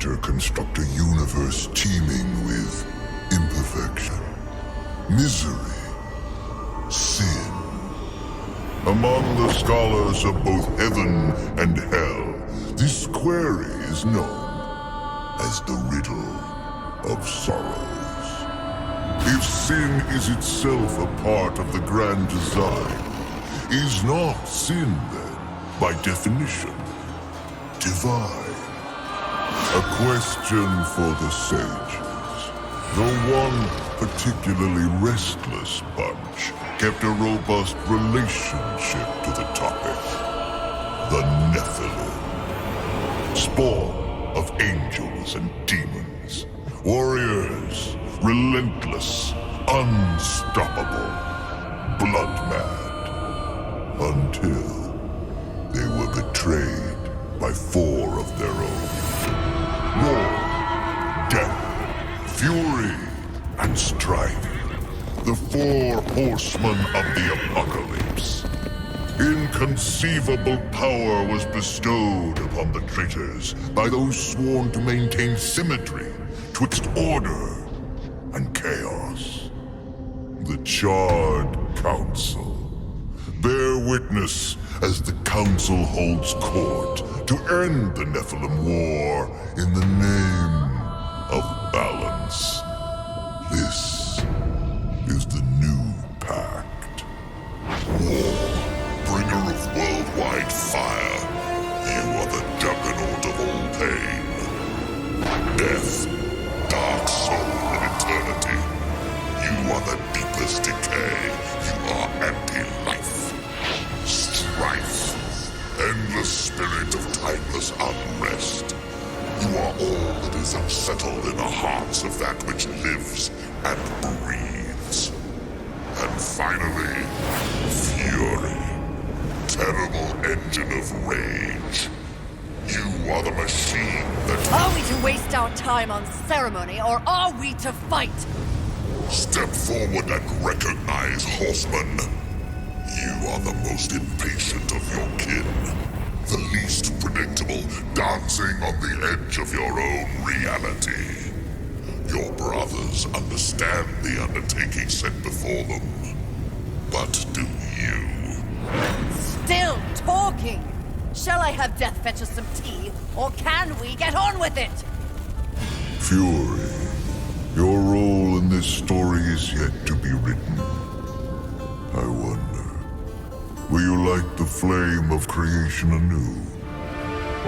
creator construct a universe teeming with imperfection, misery, sin. Among the scholars of both heaven and hell, this query is known as the riddle of sorrows. If sin is itself a part of the grand design, is not sin then, by definition, divine? A question for the sages. The one particularly restless bunch kept a robust relationship to the topic. The Nephilim. Spawn of angels and demons. Warriors, relentless, unstoppable, blood-mad. Until they were betrayed by four of their own. War, death, fury, and strife. The four horsemen of the apocalypse. Inconceivable power was bestowed upon the traitors by those sworn to maintain symmetry twixt order and chaos. The Charred Council. Bear witness as the Council holds court to end the Nephilim War in the name of balance. This is the new pact. War, bringer of worldwide fire. You are the juggernaut of all pain. Death, dark soul of eternity. You are the deepest decay. You are anti-life. Strife, endless spirit of timeless unrest. You are all that is unsettled in the hearts of that which lives and breathes. And finally, fury, terrible engine of rage. You are the machine that... Are we to waste our time on ceremony, or are we to fight? Step forward and recognize, horseman. You are the most impatient of your kin. The least predictable, dancing on the edge of your own reality. Your brothers understand the undertaking set before them. But do you? Still talking! Shall I have Death fetch us some tea, or can we get on with it? Fury, your role in this story is yet to be written. I wonder, will you light the flame of creation anew,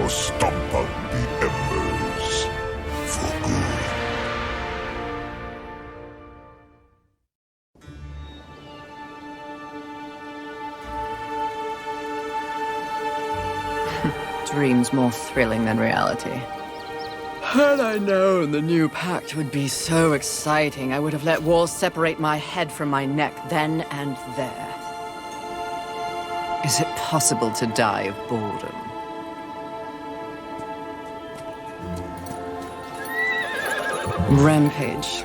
or stomp out the embers for good? Dreams more thrilling than reality. Had I known the new pact would be so exciting, I would have let walls separate my head from my neck then and there. Is it possible to die of boredom? Rampage.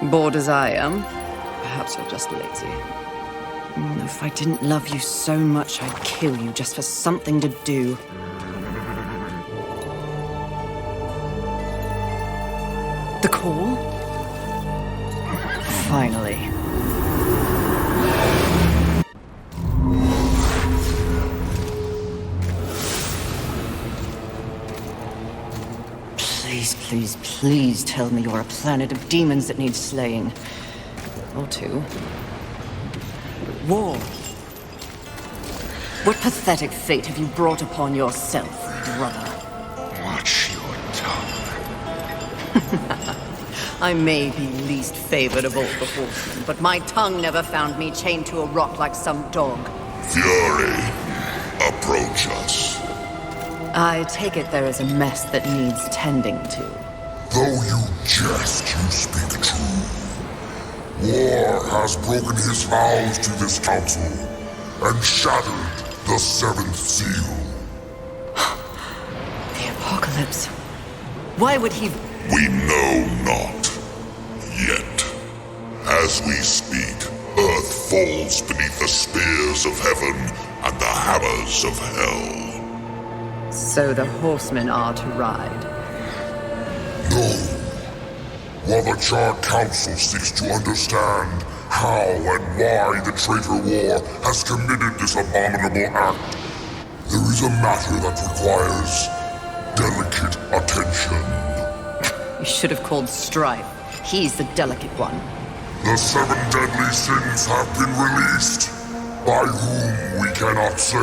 Bored as I am, perhaps you're just lazy. If I didn't love you so much, I'd kill you just for something to do. The call? Finally. Please, please, please tell me you're a planet of demons that needs slaying. Or two. War. What pathetic fate have you brought upon yourself, brother? Watch your tongue. I may be least favored of all the horsemen, but my tongue never found me chained to a rock like some dog. Fury, approach us. I take it there is a mess that needs tending to. Though you jest, you speak true. War has broken his vows to this council and shattered the seventh seal. The apocalypse. Why would he... We know not. Yet. As we speak, Earth falls beneath the spears of heaven and the hammers of hell. So the horsemen are to ride. No. While the Charred Council seeks to understand how and why the traitor war has committed this abominable act, there is a matter that requires delicate attention. You should have called Strife. He's the delicate one. The 7 deadly sins have been released. By whom we cannot say,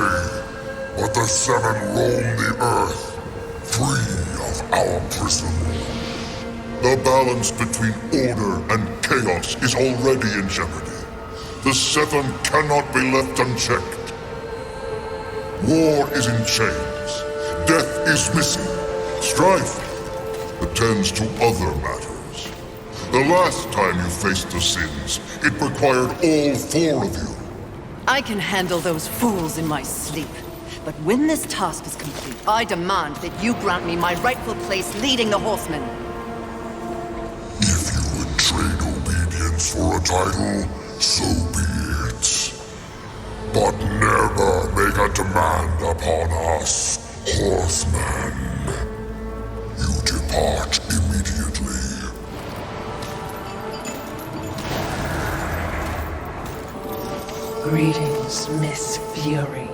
but the 7 roam the earth, free of our prison. The balance between order and chaos is already in jeopardy. The 7 cannot be left unchecked. War is in chains. Death is missing. Strife attends to other matters. The last time you faced the sins, it required all 4 of you. I can handle those fools in my sleep. But when this task is complete, I demand that you grant me my rightful place leading the Horsemen. If you would trade obedience for a title, so be it. But never make a demand upon us, Horsemen. You depart immediately. Greetings, Miss Fury.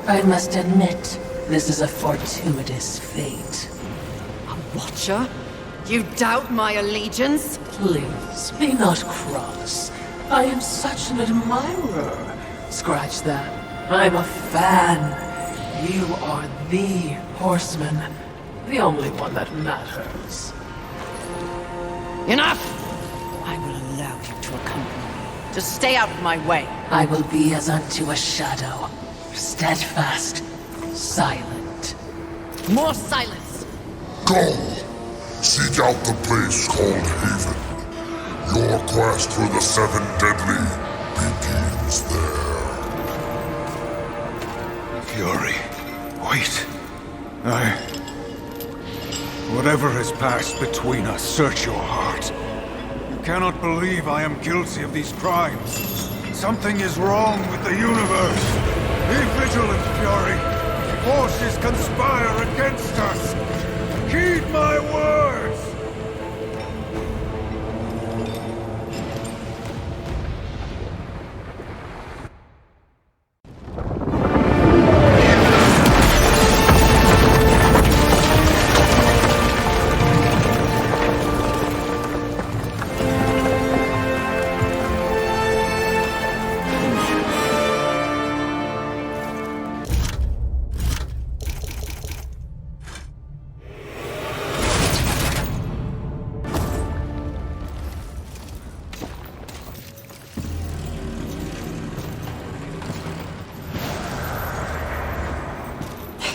I must admit, this is a fortuitous fate. A Watcher? You doubt my allegiance? Please, be not cross. I am such an admirer. Scratch that. I'm a fan. You are the Horseman. The only one that matters. Enough! I will allow you to accompany me. Just stay out of my way. I will be as unto a shadow. Steadfast. Silent. More silence! Go! Seek out the place called Haven. Your quest for the 7 deadly begins there. Fury, wait. Whatever has passed between us, search your heart. You cannot believe I am guilty of these crimes. Something is wrong with the universe. Be vigilant, Fury. Forces conspire against us. Heed my words!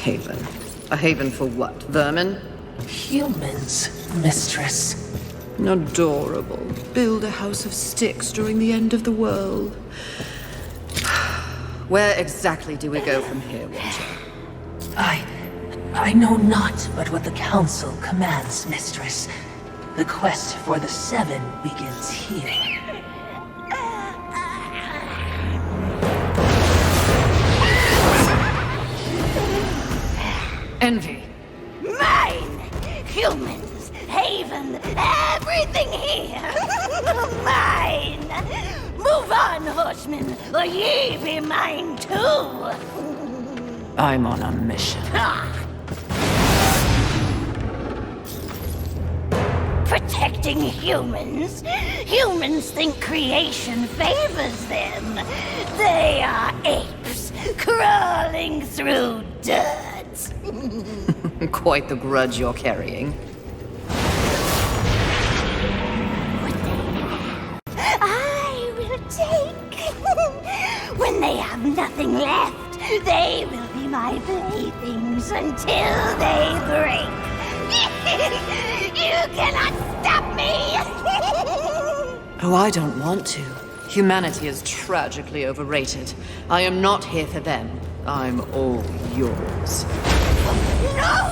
Haven. A haven for what? Vermin? Humans, mistress. Adorable. Build a house of sticks during the end of the world. Where exactly do we go from here, Watcher? I know not but what the Council commands, mistress. The quest for the 7 begins here. Envy. Mine! Humans, Haven, everything here! Mine! Move on, horsemen, or ye be mine too! I'm on a mission. Protecting humans? Humans think creation favors them. They are apes, crawling through dirt. Quite the grudge you're carrying. I will take. When they have nothing left, they will be my playthings until they break. You cannot stop me! Oh, I don't want to. Humanity is tragically overrated. I am not here for them. I'm all yours. No!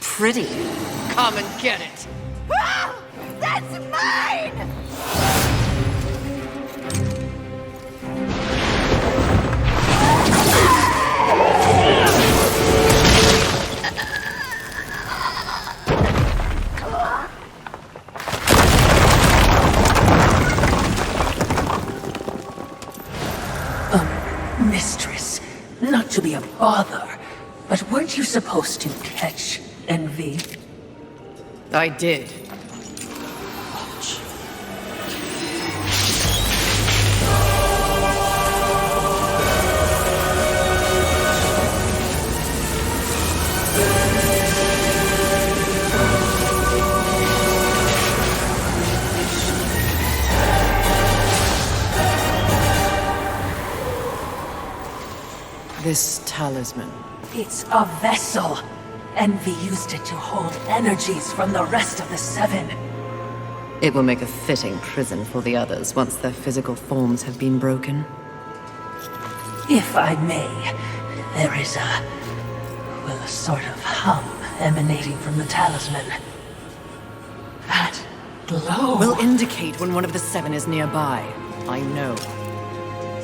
Pretty. Come and get it. Ah! That's mine! Mistress, not to be a bother, but weren't you supposed to catch Envy? I did. This talisman. It's a vessel. Envy used it to hold energies from the rest of the Seven. It will make a fitting prison for the others once their physical forms have been broken. If I may, there is a sort of hum emanating from the talisman. That glow. Will indicate when one of the Seven is nearby. I know.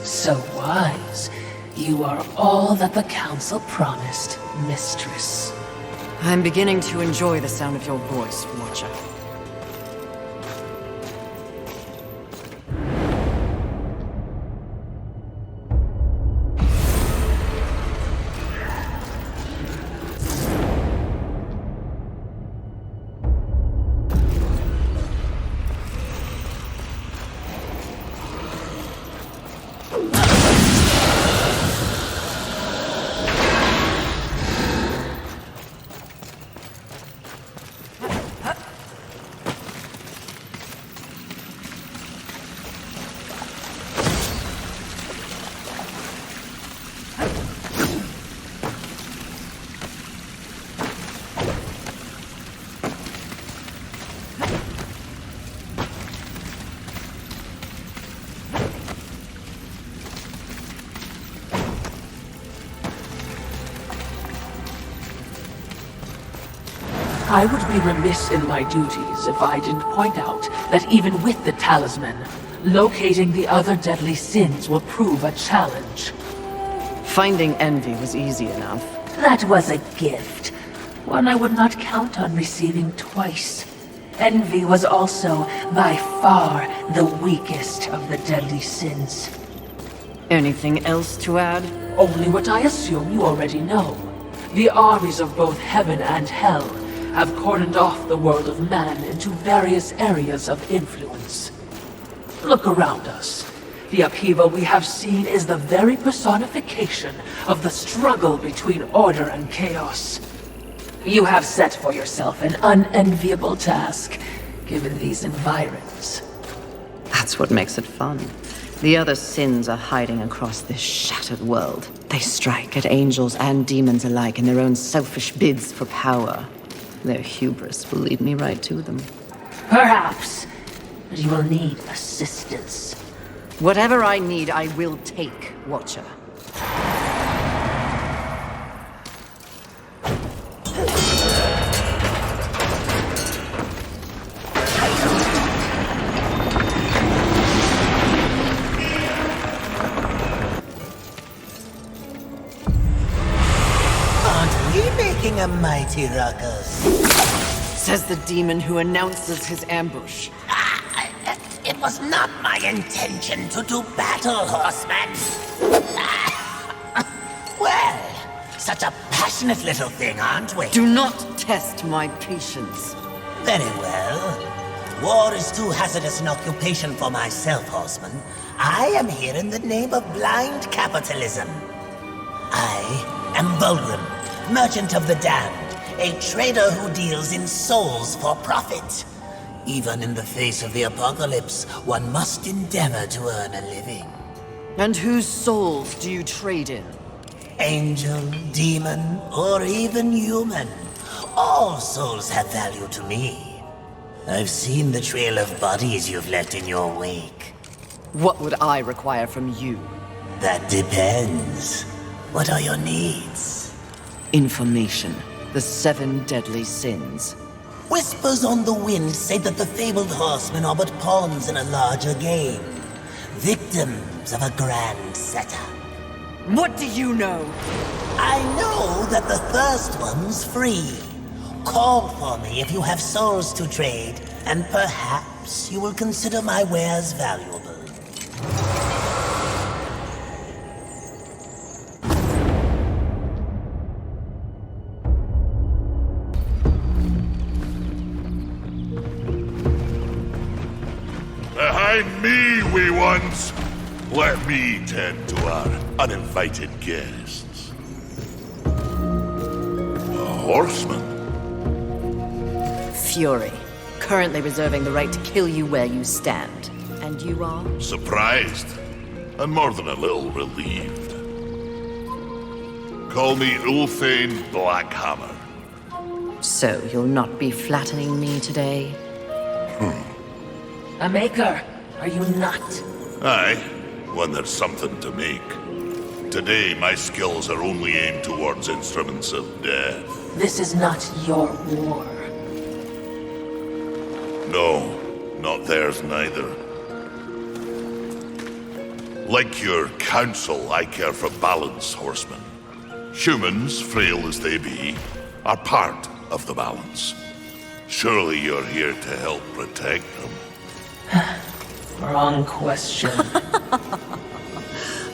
So wise. You are all that the Council promised, Mistress. I'm beginning to enjoy the sound of your voice, Watcher. I would be remiss in my duties if I didn't point out that even with the talisman, locating the other deadly sins will prove a challenge. Finding Envy was easy enough. That was a gift, one I would not count on receiving twice. Envy was also, by far, the weakest of the deadly sins. Anything else to add? Only what I assume you already know. The armies of both heaven and hell have cordoned off the world of man into various areas of influence. Look around us. The upheaval we have seen is the very personification of the struggle between order and chaos. You have set for yourself an unenviable task, given these environs. That's what makes it fun. The other sins are hiding across this shattered world. They strike at angels and demons alike in their own selfish bids for power. Their hubris will lead me right to them. Perhaps, but you will need assistance. Whatever I need, I will take, Watcher. Aren't we making a mighty ruckus? Says the demon who announces his ambush. It was not my intention to do battle, horseman. Well, such a passionate little thing, aren't we? Do not test my patience. Very well. War is too hazardous an occupation for myself, horseman. I am here in the name of blind capitalism. I am Bulgrim, merchant of the damned, a trader who deals in souls for profit. Even in the face of the apocalypse, one must endeavor to earn a living. And whose souls do you trade in? Angel, demon, or even human. All souls have value to me. I've seen the trail of bodies you've left in your wake. What would I require from you? That depends. What are your needs? Information. The 7 deadly sins. Whispers on the wind say that the fabled horsemen are but pawns in a larger game. Victims of a grand setup. What do you know? I know that the first one's free. Call for me if you have souls to trade, and perhaps you will consider my wares valuable. Behind me, wee ones! Let me tend to our uninvited guests. A horseman? Fury. Currently reserving the right to kill you where you stand. And you are? Surprised, and more than a little relieved. Call me Ulthane Blackhammer. So you'll not be flattening me today? A maker, are you not? Aye, when there's something to make. Today, my skills are only aimed towards instruments of death. This is not your war. No, not theirs neither. Like your council, I care for balance, horsemen. Humans, frail as they be, are part of the balance. Surely you're here to help protect them. Wrong question.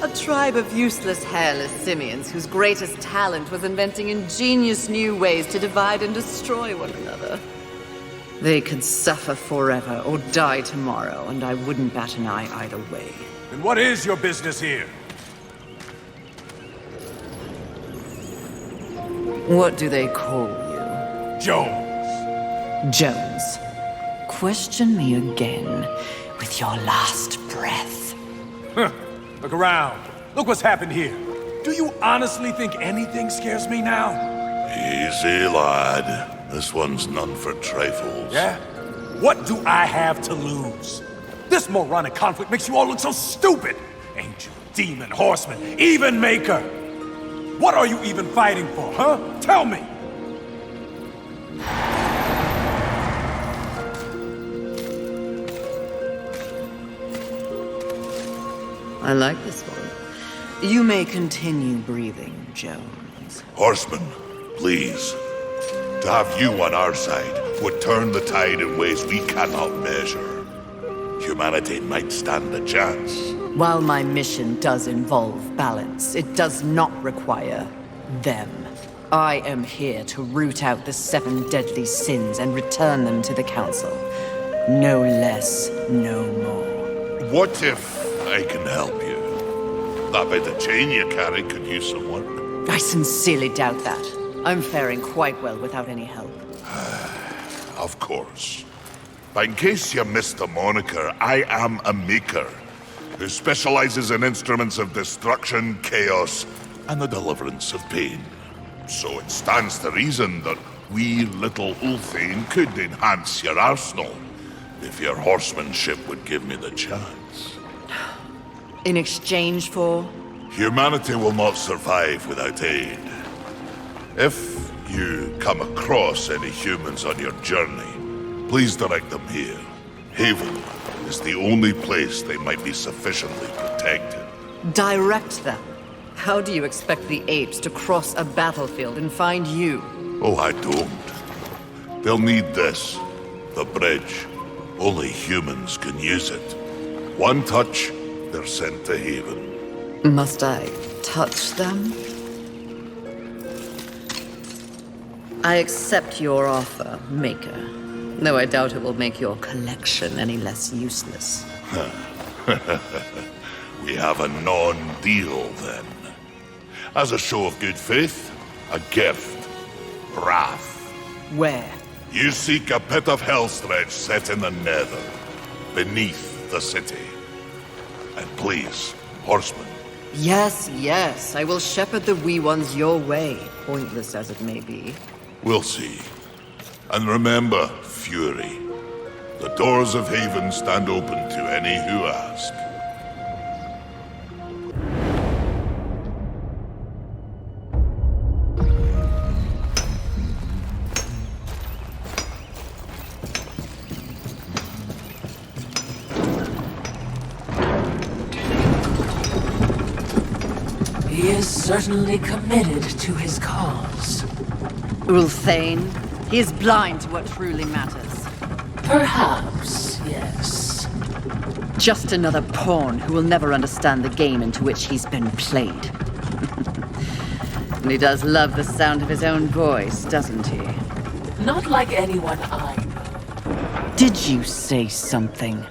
A tribe of useless, hairless simians whose greatest talent was inventing ingenious new ways to divide and destroy one another. They could suffer forever or die tomorrow, and I wouldn't bat an eye either way. And what is your business here? What do they call you? Jones. Jones. Question me again with your last breath. Look around. Look what's happened here. Do you honestly think anything scares me now? Easy, lad. This one's none for trifles. Yeah? What do I have to lose? This moronic conflict makes you all look so stupid. Angel, demon, horseman, even maker. What are you even fighting for, huh? Tell me! I like this one. You may continue breathing, Jones. Horsemen, please. To have you on our side would turn the tide in ways we cannot measure. Humanity might stand a chance. While my mission does involve balance, it does not require them. I am here to root out the 7 deadly sins and return them to the Council. No less, no more. What if I can help you? That bit of chain you carry could use some work. I sincerely doubt that. I'm faring quite well without any help. Of course. But in case you missed the moniker, I am a maker who specializes in instruments of destruction, chaos, and the deliverance of pain. So it stands to reason that we little Ulthane could enhance your arsenal if your horsemanship would give me the chance. In exchange for? Humanity will not survive without aid. If you come across any humans on your journey, please direct them here. Haven is the only place they might be sufficiently protected. Direct them? How do you expect the apes to cross a battlefield and find you? Oh, I don't. They'll need this. The bridge. Only humans can use it. One touch, they're sent to Haven. Must I touch them? I accept your offer, Maker. Though I doubt it will make your collection any less useless. We have a non-deal, then. As a show of good faith, a gift. Wrath. Where? You seek a pit of hellstretch set in the nether, beneath the city. And please, horsemen. Yes, yes. I will shepherd the wee ones your way, pointless as it may be. We'll see. And remember, Fury, the doors of Haven stand open to any who ask. He is certainly committed to his cause. Ulthane? He is blind to what truly matters. Perhaps, yes. Just another pawn who will never understand the game into which he's been played. And he does love the sound of his own voice, doesn't he? Not like anyone I know. Did you say something?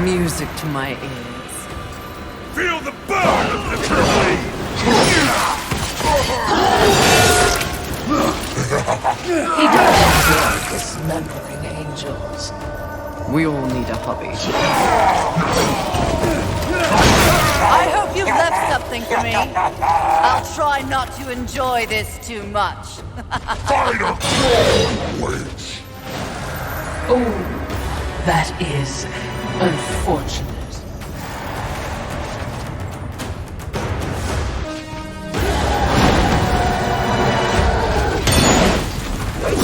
Music to my ears. Feel the burn of the blade! He does enjoy dismembering angels. We all need a hobby. I hope you've left something for me. I'll try not to enjoy this too much. Fighter clone waits. Oh, that is unfortunate.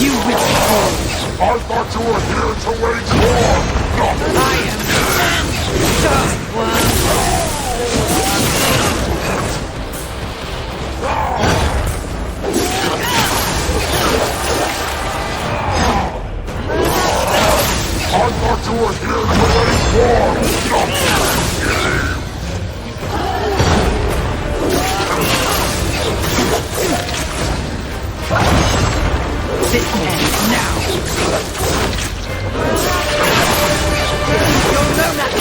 You withhold. I thought you were here to wage war. I am just one. I thought you were here to wage war. This ends now. You'll know that.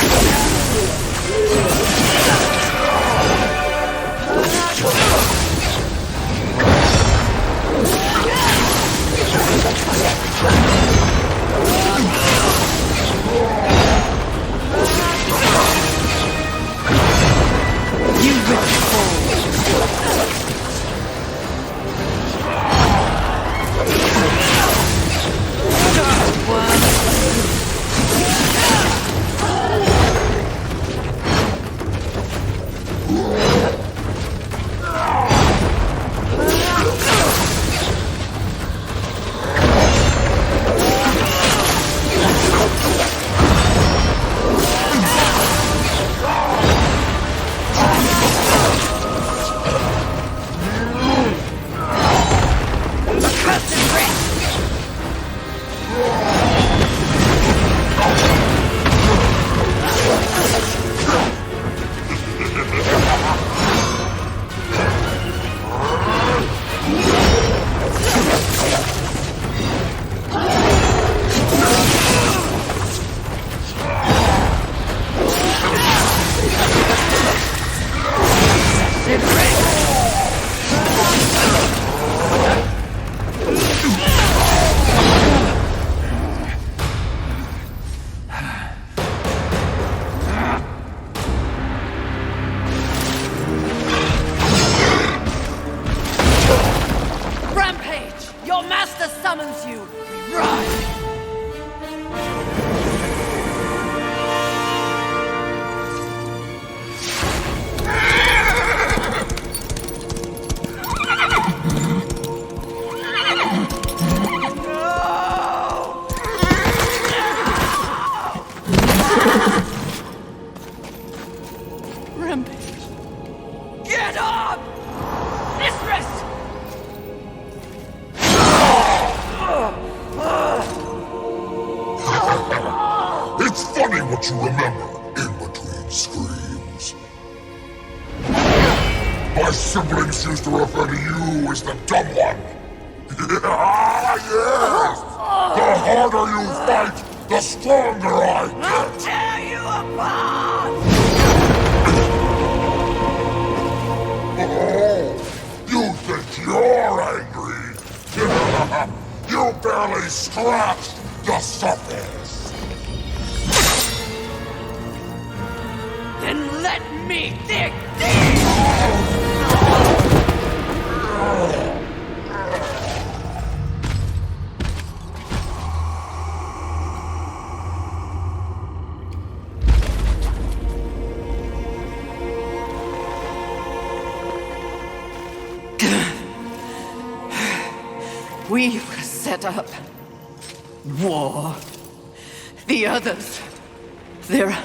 You will fall. Summons you! Rise! Rampage! Get up! Mistress! It's funny what you remember in between screams. My siblings used to refer to you as the dumb one. Yes! The harder you fight, the stronger I get. Tear you apart! Oh, you think you're angry? You barely scratched the surface. Then let me dig We were set up. War. The others. There are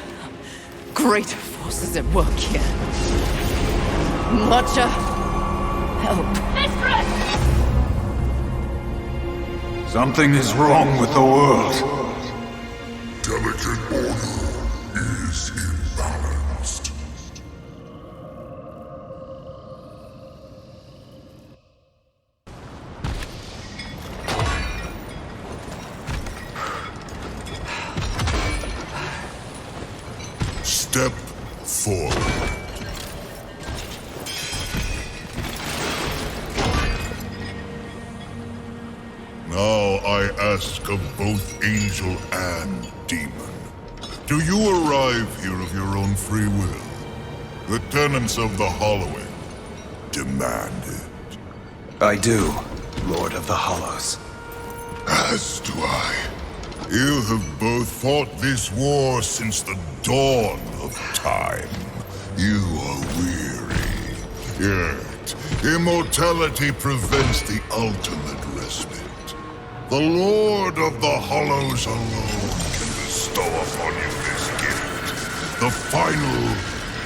greater forces at work here. Mucha help. Something is wrong with the world. Delicate order is imbalanced. Step forward. Now I ask of both angel and demon. Do you arrive here of your own free will? The tenants of the Hollowing demand it. I do, Lord of the Hollows. As do I. You have both fought this war since the dawn of time. You are weary. Yet, immortality prevents the ultimate respite. The Lord of the Hollows alone can bestow upon you this gift. The final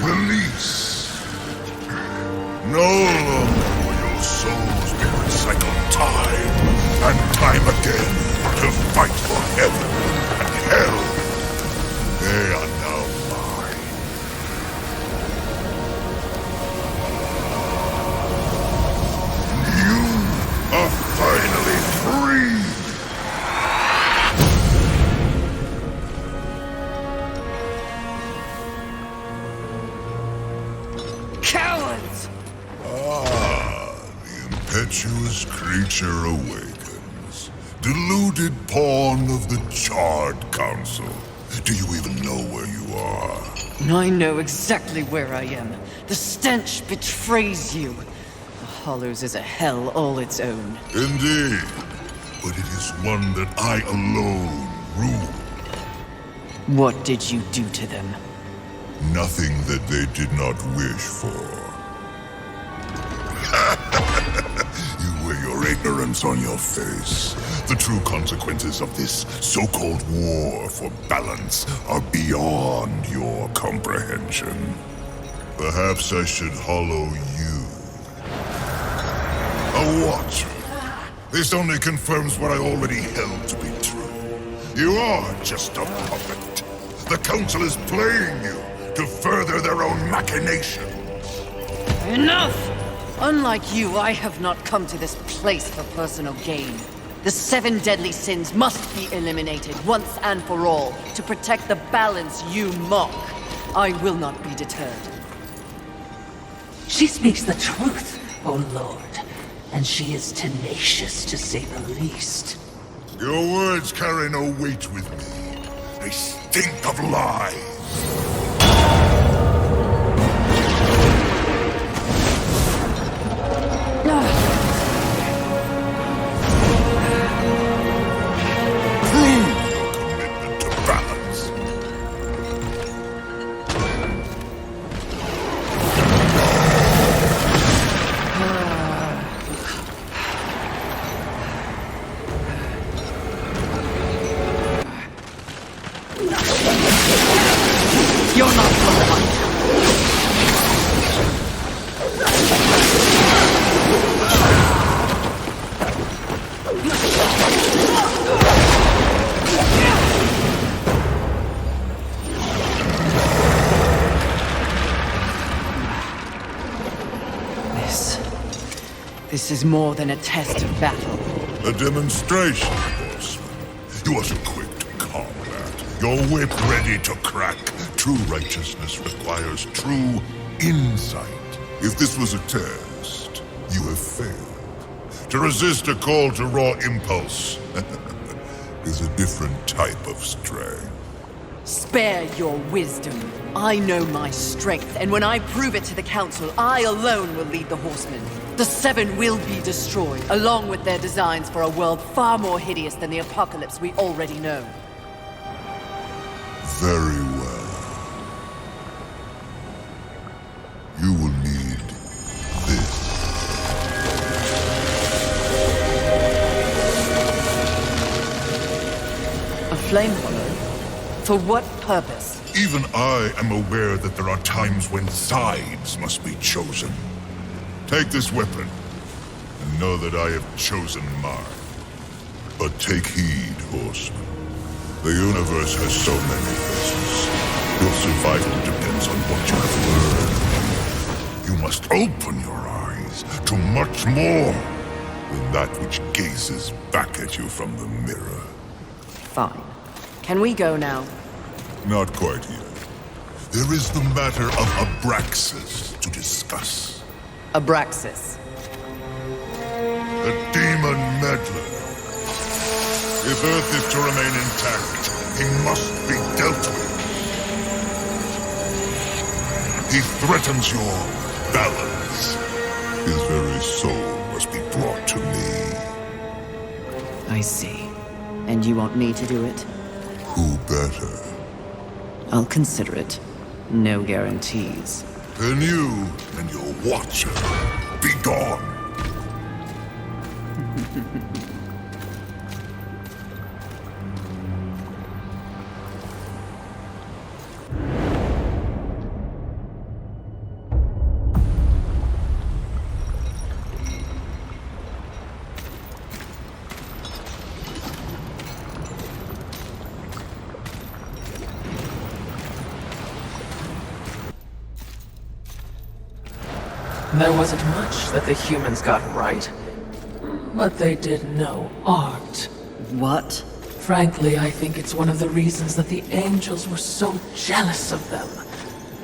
release. No longer will your souls be recycled time and time again to fight for heaven and hell. They are now mine. You are finally free! Cowards! The impetuous creature awakens. Deluded pawn of the Charred Council. Do you even know where you are? I know exactly where I am. The stench betrays you. The Hollows is a hell all its own. Indeed. But it is one that I alone rule. What did you do to them? Nothing that they did not wish for. You wear your ignorance on your face. The true consequences of this so-called war for balance are beyond your comprehension. Perhaps I should hollow you. A watcher. This only confirms what I already held to be true. You are just a puppet. The Council is playing you to further their own machinations. Enough! Unlike you, I have not come to this place for personal gain. The 7 deadly sins must be eliminated once and for all to protect the balance you mock. I will not be deterred. She speaks the truth, O Lord, and she is tenacious to say the least. Your words carry no weight with me. They stink of lies. Commitment to balance. You're not the one. This is more than a test of battle. A demonstration, horseman. You wasn't quick to combat. Your whip ready to crack. True righteousness requires true insight. If this was a test, you have failed. To resist a call to raw impulse is a different type of strength. Spare your wisdom. I know my strength, and when I prove it to the Council, I alone will lead the Horsemen. The 7 will be destroyed, along with their designs for a world far more hideous than the apocalypse we already know. Very well. You will need this. Flame Hollow? For what purpose? Even I am aware that there are times when sides must be chosen. Take this weapon, and know that I have chosen mine. But take heed, horseman. The universe has so many faces. Your survival depends on what you have learned. You must open your eyes to much more than that which gazes back at you from the mirror. Fine. Can we go now? Not quite yet. There is the matter of Abraxas to discuss. Abraxas. The demon meddler. If Earth is to remain intact, he must be dealt with. He threatens your balance. His very soul must be brought to me. I see. And you want me to do it? Who better? I'll consider it. No guarantees. Then you and your watcher be gone. There wasn't much that the humans got right, but they did know art. What? Frankly, I think it's one of the reasons that the angels were so jealous of them.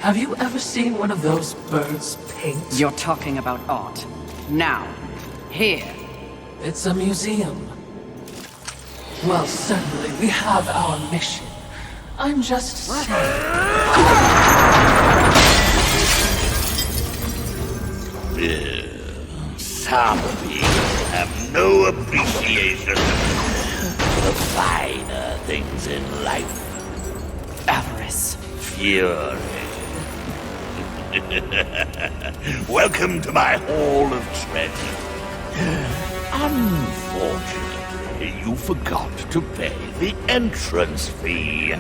Have you ever seen one of those birds paint? You're talking about art. Now. Here. It's a museum. Well, certainly, we have our mission. I'm just saying. Some people have no appreciation for the finer things in life. Avarice. Fury. Welcome to my Hall of Treasure. Unfortunately, you forgot to pay the entrance fee.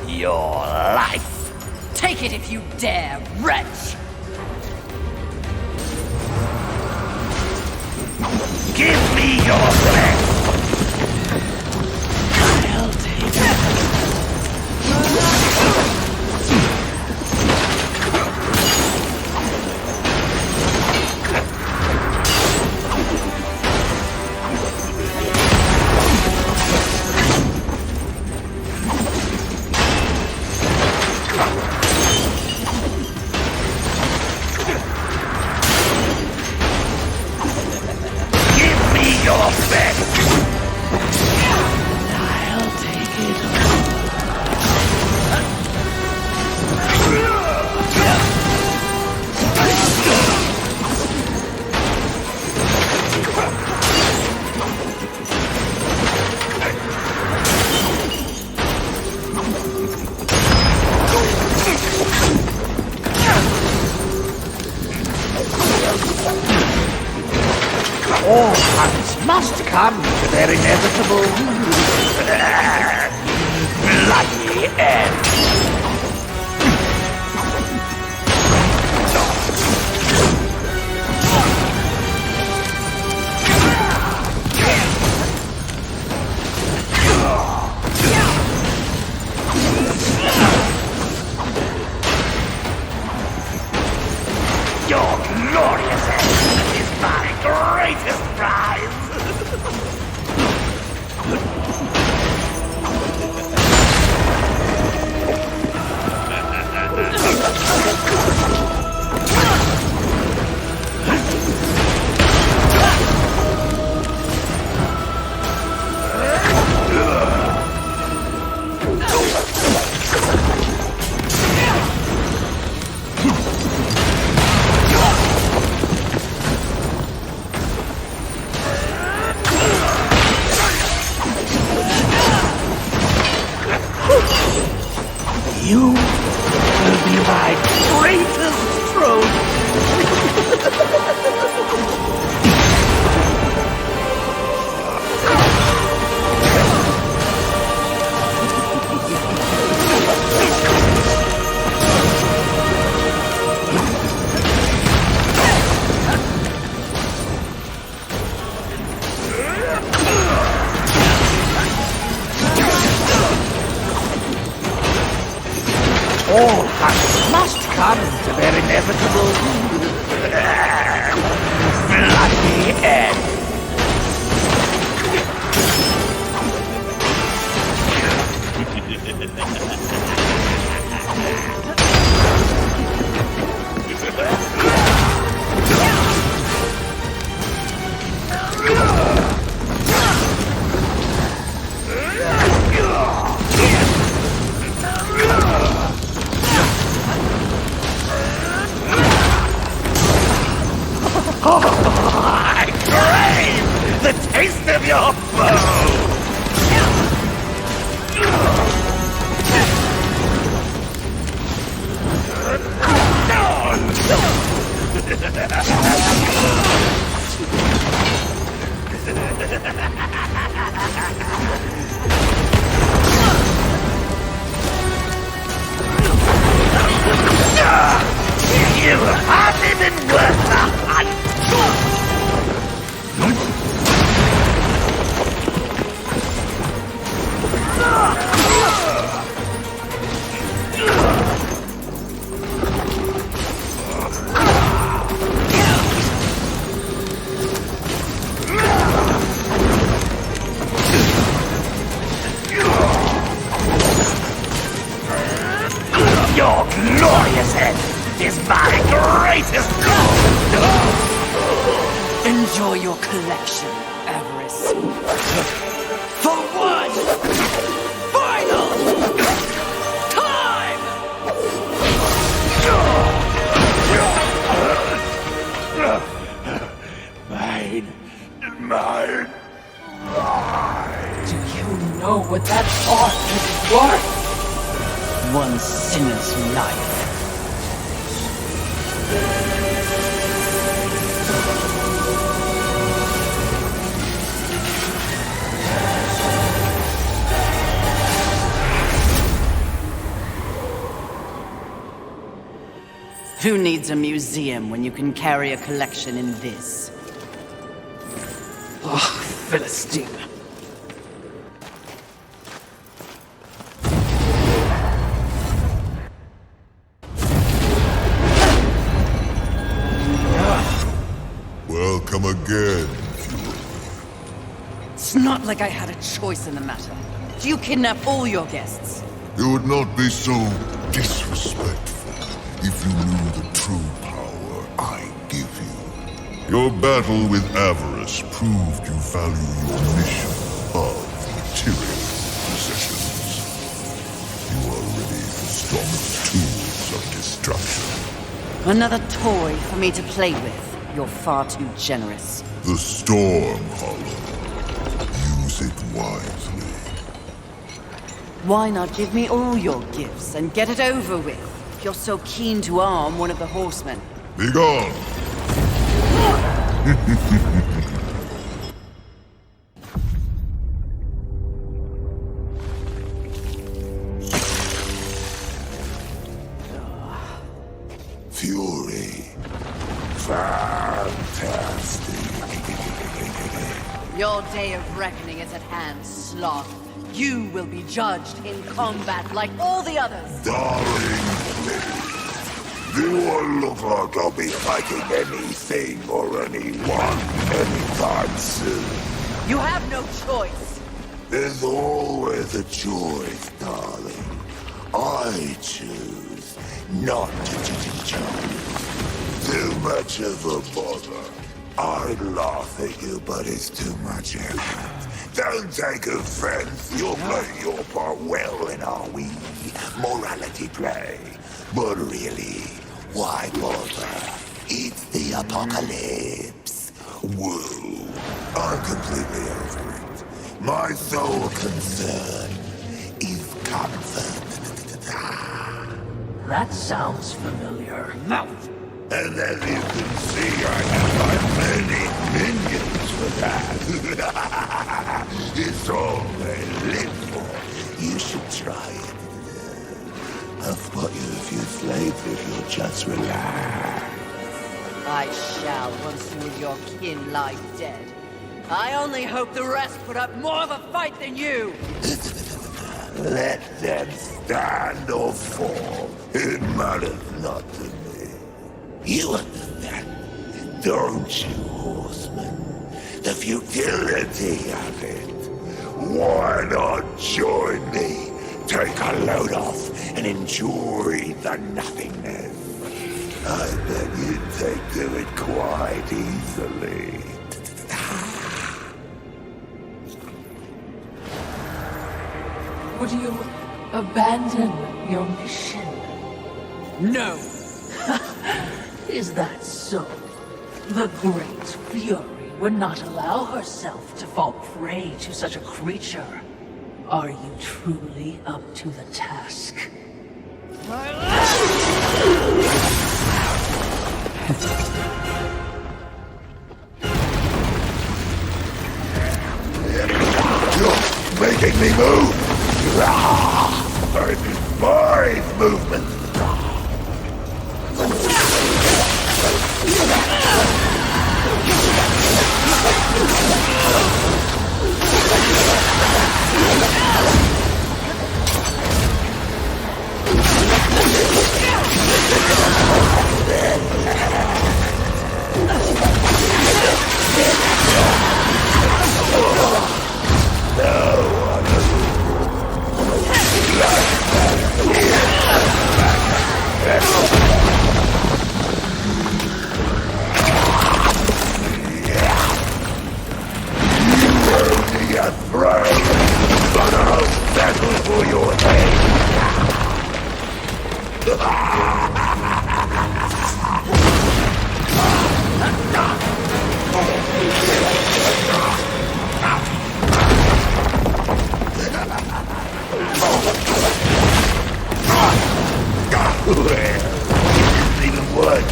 Your life. Take it if you dare, wretch! Give me your best! I'll take it. Your best! I'll take it. All hunts must come to their inevitable bloody end. Your glorious end is my greatest prize! You will be my greatest trophy! All hunters must come to their inevitable bloody end. I crave the taste of your foe! You hardly been worth the hunt! Your glorious end is my greatest goal! Enjoy your collection, Avarice. For one final time! Mine. Do you know what that thought is worth? One sinner's life. Who needs a museum when you can carry a collection in this? Oh, Philistine. Welcome again. It's not like I had a choice in the matter. Do you kidnap all your guests? You would not be so disrespectful if you knew the true power I give you. Your battle with avarice proved you value your mission above material possessions. You are ready for stronger tools of destruction. Another toy for me to play with. You're far too generous. The Storm Hollow. Use it wisely. Why not give me all your gifts and get it over with? If you're so keen to arm one of the horsemen. Be gone! Fury. Fantastic. Your day of reckoning is at hand, Sloth. You will be judged in combat like all the others. Darling, do I look like I'll be fighting anything or anyone anytime soon? You have no choice. There's always a choice, darling. I choose not to choose. Too much of a bother. I'd laugh at you, but it's too much effort. Don't take offense. You're playing your part well in our wee morality play. But really, why bother? It's the apocalypse. Whoa. I'm completely over it. My sole concern is comfort. That sounds familiar. And as you can see, I have my many minions for that. It's all they live for. You should try it. I've bought you a few flavors if you'll just relax. I shall once you and your kin lie dead. I only hope the rest put up more of a fight than you. Let them stand or fall. It matters not to me. You understand, don't you, horseman? The futility of it. Why not join me? Take a load off and enjoy the nothingness. I bet you'd take to it quite easily. Would you abandon your mission? No! Is that so? The Great Fury would not allow herself to fall prey to such a creature. Are you truly up to the task? You're making me move! I despise movement!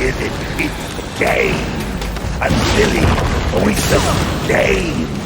It's game. A silly, pointless game.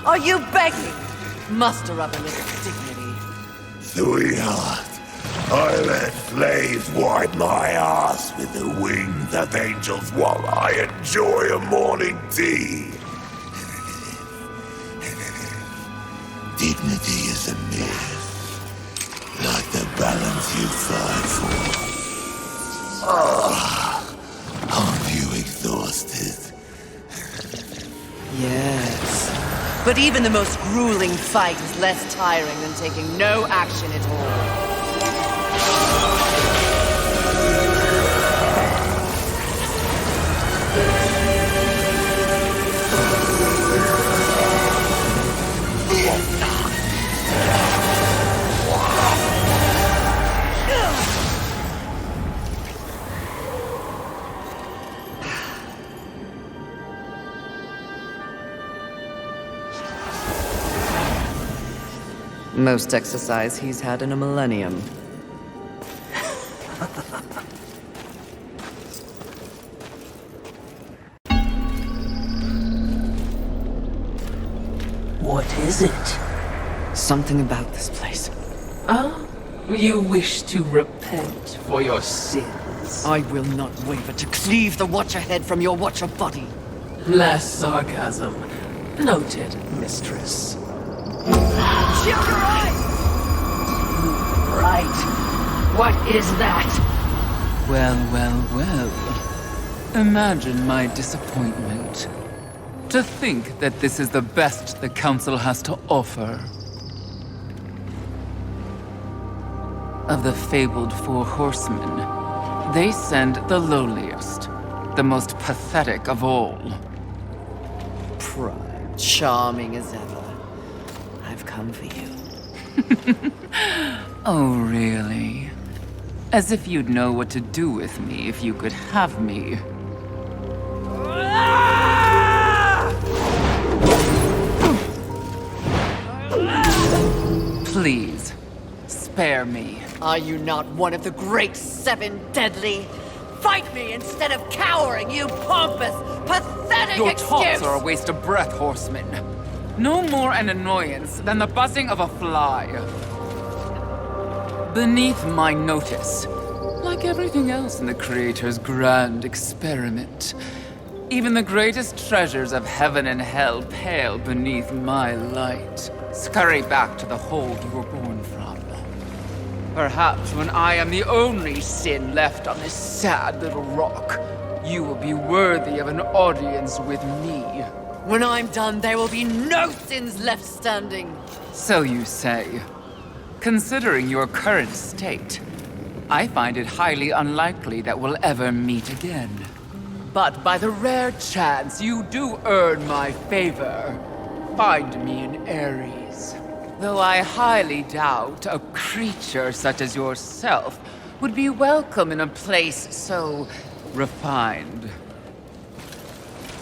Are you begging? Muster up a little dignity. Sweetheart, I let slaves wipe my ass with the wings of angels while I enjoy a morning tea. dignity is a myth, like the balance you fight for. Aren't you exhausted? Yes. But even the most grueling fight is less tiring than taking no action at all. Most exercise he's had in a millennium. What is it? Something about this place. You wish to repent for your sins. I will not waver to cleave the Watcher head from your Watcher body. Less sarcasm. Noted, mistress. Shield your eyes! Right. What is that? Well, well, well. Imagine my disappointment. To think that this is the best the Council has to offer. Of the fabled Four Horsemen, they send the lowliest, the most pathetic of all. Prime, charming as ever. I've come for you. Oh, really? As if you'd know what to do with me if you could have me. Please, spare me. Are you not one of the great seven deadly? Fight me instead of cowering, you pompous, pathetic Your excuse! taunts are a waste of breath, horseman. No more an annoyance than the buzzing of a fly. Beneath my notice, like everything else in the Creator's grand experiment, even the greatest treasures of heaven and hell pale beneath my light. Scurry back to the hold you were born from. Perhaps when I am the only sin left on this sad little rock, you will be worthy of an audience with me. When I'm done, there will be no sins left standing. So you say. Considering your current state, I find it highly unlikely that we'll ever meet again. But by the rare chance you do earn my favor, find me in Ares. Though I highly doubt a creature such as yourself would be welcome in a place so refined.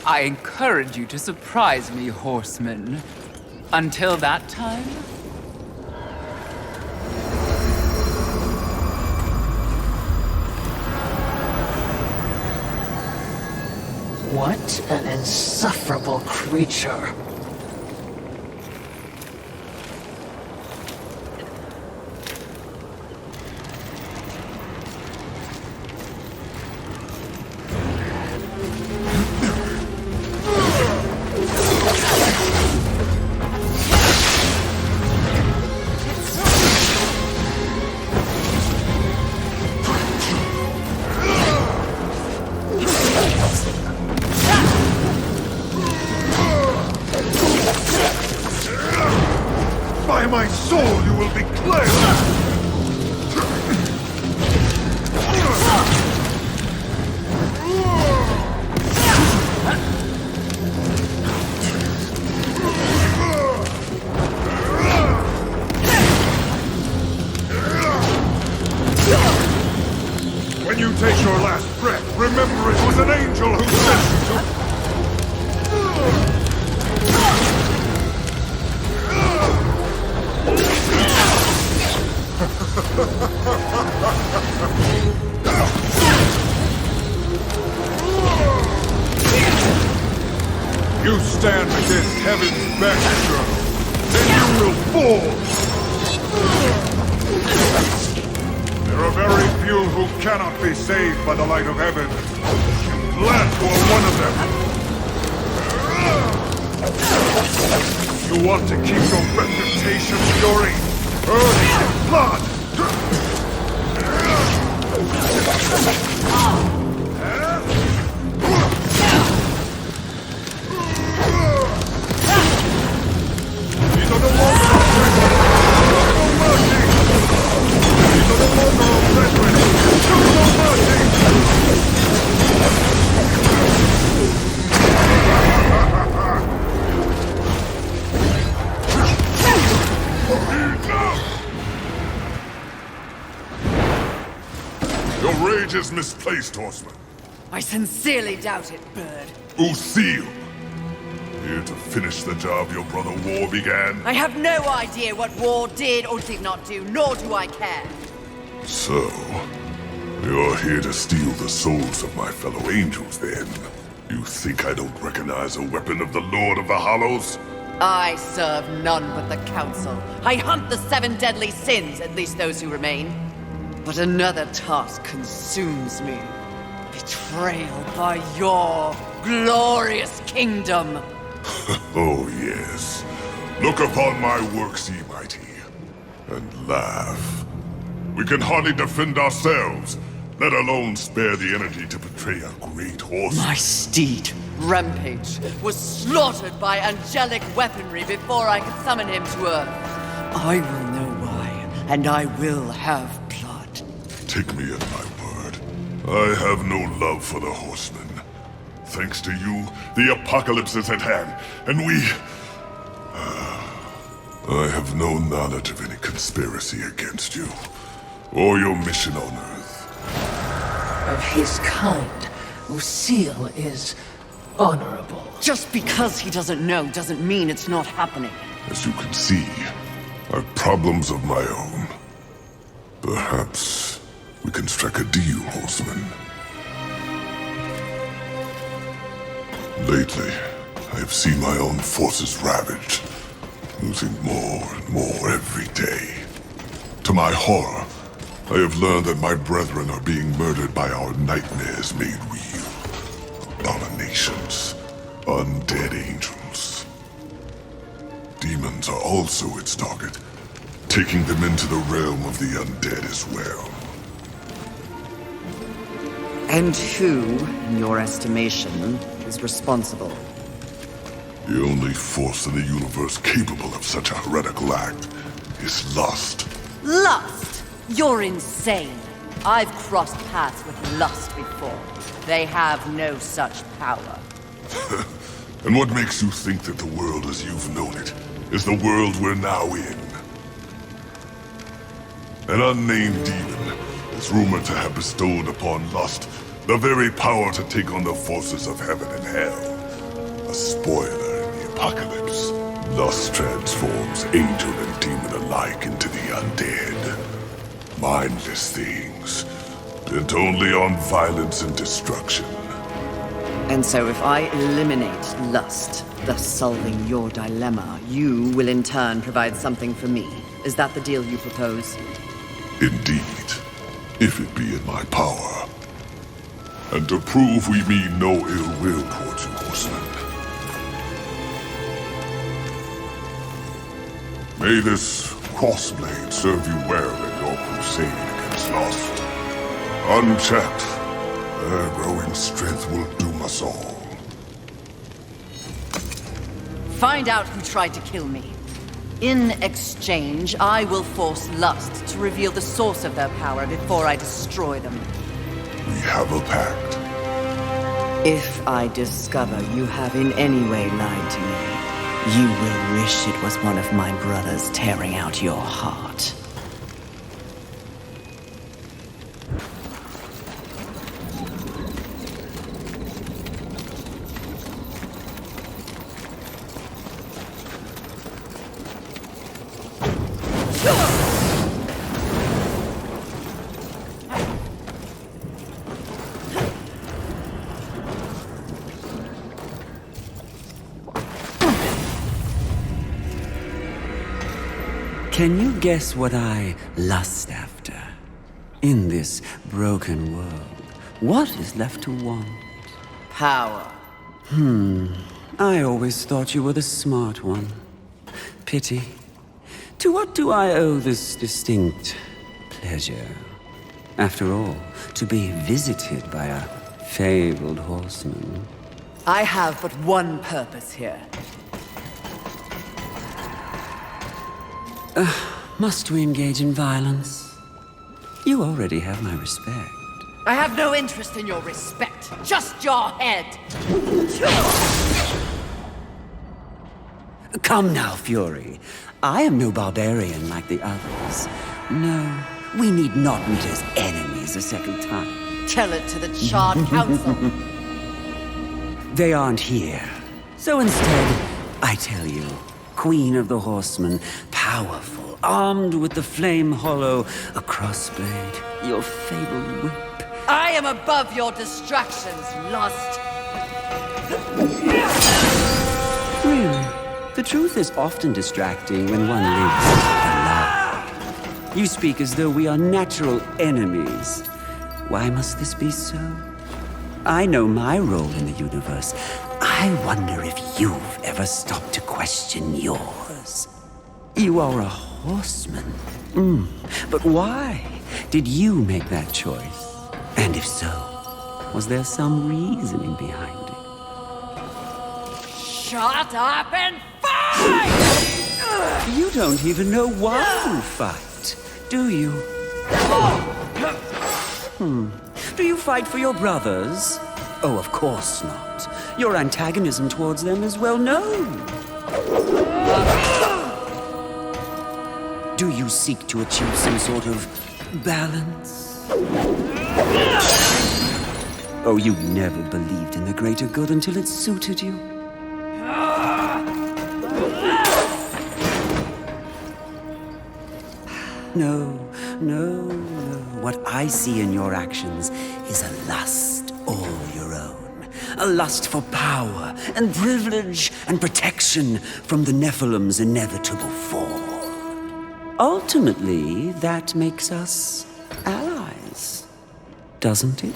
I encourage you to surprise me, horseman. Until that time... What an insufferable creature. By my soul, you will be cleansed! When you take your last breath, remember it was an angel who sent you to... You stand against heaven's backdrop, then you will fall! There are very few who cannot be saved by the light of heaven. I'm glad you are one of them. You want to keep your reputation. Mutation's fury! Earth's blood! These are no longer no mercy! These are no longer brethren! Show no mercy! Your rage is misplaced, Horseman. I sincerely doubt it, Bird. Lucille! Here to finish the job your brother War began? I have no idea what War did or did not do, nor do I care. So, you're here to steal the souls of my fellow angels, then? You think I don't recognize a weapon of the Lord of the Hollows? I serve none but the Council. I hunt the 7 deadly sins, at least those who remain. But another task consumes me. Betrayal by your glorious kingdom. Oh, yes. Look upon my works, ye mighty, and laugh. We can hardly defend ourselves, let alone spare the energy to betray a great horse. My steed, Rampage, was slaughtered by angelic weaponry before I could summon him to Earth. I will know why, and I will have blood. Take me at my word. I have no love for the horsemen. Thanks to you, the apocalypse is at hand, and we... I have no knowledge of any conspiracy against you, or your mission on Earth. Of his kind, Lucille is honorable. Just because he doesn't know doesn't mean it's not happening. As you can see, I've problems of my own. Perhaps we can strike a deal, Horseman. Lately, I have seen my own forces ravaged, losing more and more every day. To my horror, I have learned that my brethren are being murdered by our nightmares made real. Abominations, undead angels. Demons are also its target, taking them into the realm of the undead as well. And who, in your estimation, is responsible? The only force in the universe capable of such a heretical act is lust. Lust? You're insane. I've crossed paths with lust before. They have no such power. And what makes you think that the world as you've known it is the world we're now in? An unnamed demon is rumored to have bestowed upon lust the very power to take on the forces of heaven and hell. A spoiler in the apocalypse. Lust transforms angel and demon alike into the undead. Mindless things, bent only on violence and destruction. And so if I eliminate lust, thus solving your dilemma, you will in turn provide something for me. Is that the deal you propose? Indeed, if it be in my power. And to prove we mean no ill will towards you, Horseman. May this crossblade serve you well in your crusade against lust. Unchecked, their growing strength will doom us all. Find out who tried to kill me. In exchange, I will force lust to reveal the source of their power before I destroy them. We have a pact. If I discover you have in any way lied to me, you will wish it was one of my brothers tearing out your heart. Can you guess what I lust after? In this broken world, what is left to want? Power. I always thought you were the smart one. Pity. To what do I owe this distinct pleasure? After all, to be visited by a fabled horseman. I have but one purpose here. Must we engage in violence? You already have my respect. I have no interest in your respect, just your head. Come now, Fury. I am no barbarian like the others. No, we need not meet as enemies a second time. Tell it to the Charred Council. They aren't here. So instead, I tell you, Queen of the Horsemen, powerful, armed with the flame hollow, a crossblade, your fabled whip. I am above your distractions, lust. Really? The truth is often distracting when one lives a lie. You speak as though we are natural enemies. Why must this be so? I know my role in the universe. I wonder if you've ever stopped to question yours. You are a horseman. But why did you make that choice? And if so, was there some reasoning behind it? Shut up and fight! You don't even know why you fight, do you? Do you fight for your brothers? Oh, of course not. Your antagonism towards them is well known. Do you seek to achieve some sort of balance? Oh, you never believed in the greater good until it suited you. No. What I see in your actions is a lust all your own. A lust for power and privilege and protection from the Nephilim's inevitable fall. Ultimately, that makes us allies, doesn't it?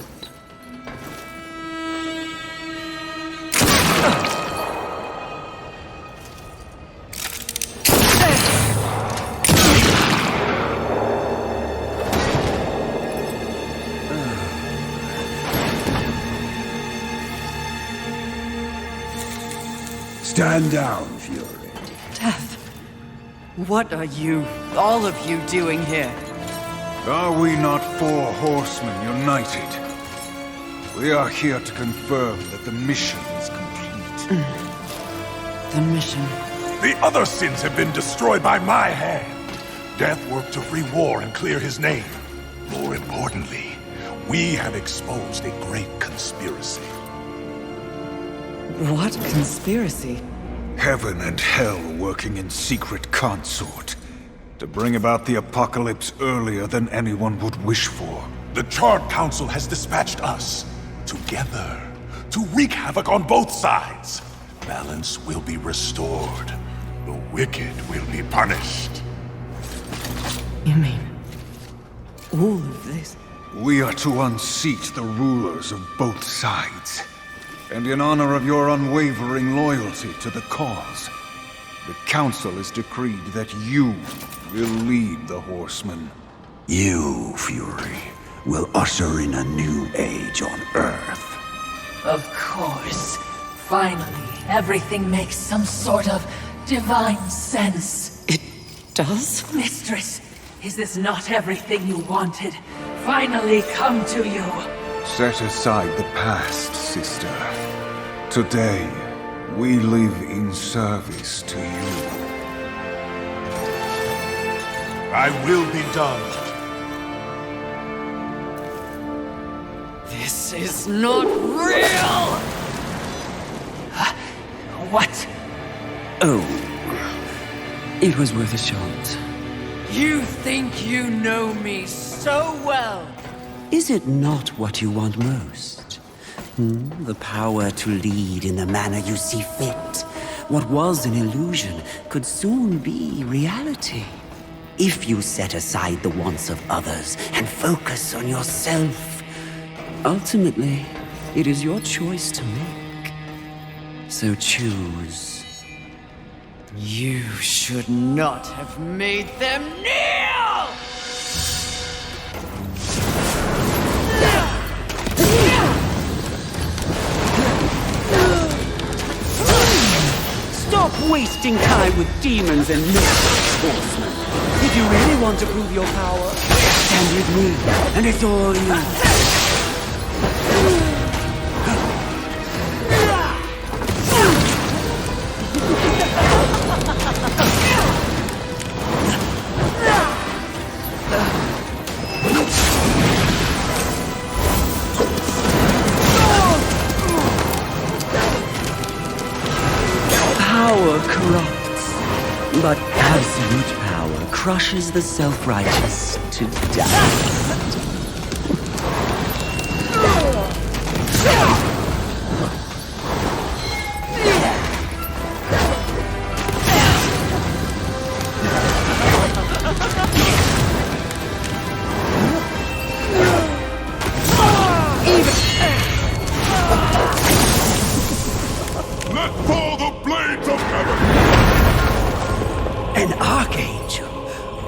Stand down, Fury. Death. What are you, all of you, doing here? Are we not four horsemen united? We are here to confirm that the mission is complete. The mission. The other sins have been destroyed by my hand. Death worked to free War and clear his name. More importantly, we have exposed a great conspiracy. What conspiracy? Heaven and hell working in secret consort to bring about the apocalypse earlier than anyone would wish for. The Charred Council has dispatched us together to wreak havoc on both sides. Balance will be restored. The wicked will be punished. You mean all of this? We are to unseat the rulers of both sides. And in honor of your unwavering loyalty to the cause, the Council has decreed that you will lead the Horsemen. You, Fury, will usher in a new age on Earth. Of course. Finally, everything makes some sort of divine sense. It does? Mistress, is this not everything you wanted? Finally come to you. Set aside the past, sister. Today, we live in service to you. I will be done. This is not real! What? Oh, it was worth a shot. You think you know me so well! Is it not what you want most? The power to lead in the manner you see fit. What was an illusion could soon be reality. If you set aside the wants of others and focus on yourself. Ultimately, it is your choice to make. So choose You should not have made them kneel! Stop wasting time with demons and mystics, horsemen. If you really want to prove your power, stand with me, and it's all you. Power corrupts, but absolute power crushes the self-righteous to dust. Let fall the blades of heaven! An archangel?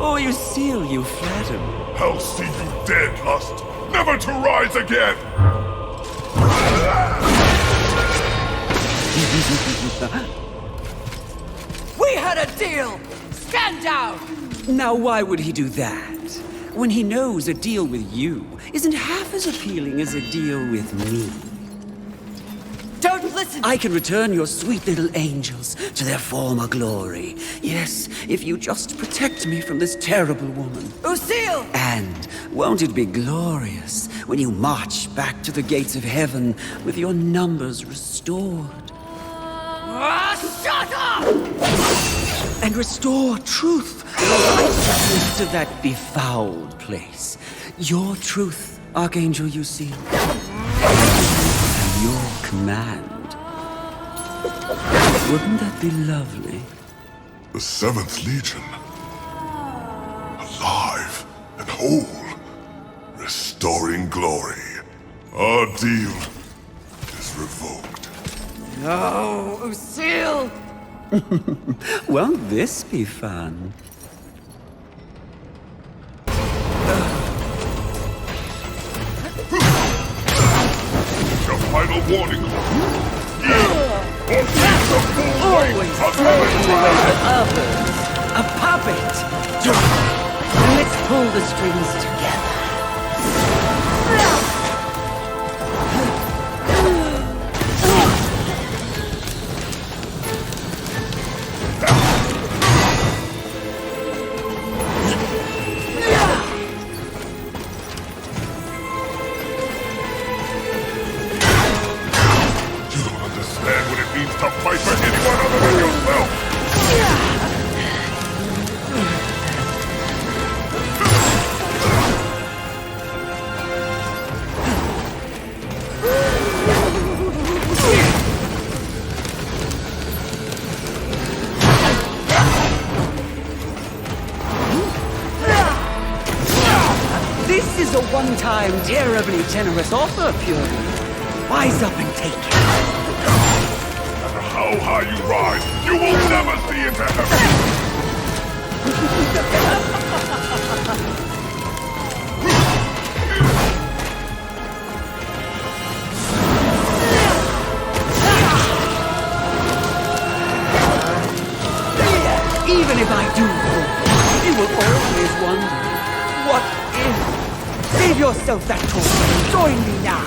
Oh, you seal, you flatter me. I'll see you dead, Lust, never to rise again! We had a deal! Stand down! Now, why would he do that? When he knows a deal with you isn't half as appealing as a deal with me. Don't listen! I can return your sweet little angels to their former glory. Yes, if you just protect me from this terrible woman. Lucille! And won't it be glorious when you march back to the gates of heaven with your numbers restored? Shut up! And restore truth, righteousness to that befouled place. Your truth, Archangel, you see. And your command. Wouldn't that be lovely? The 7th Legion. Alive and whole. Restoring glory. Our deal is revoked. No, Lucille! Won't this be fun? Your final warning. Yield or take the full weight of heaven's Others, a puppet. Let's pull the strings together. You don't understand what it means to fight for anyone other than yourself! This is a one-time, terribly generous offer, Fury. Wise up and take it. No matter how high you rise, you will never see into heaven! Even if I do fall, you will always wonder, what if? Save yourself that torture and join me now.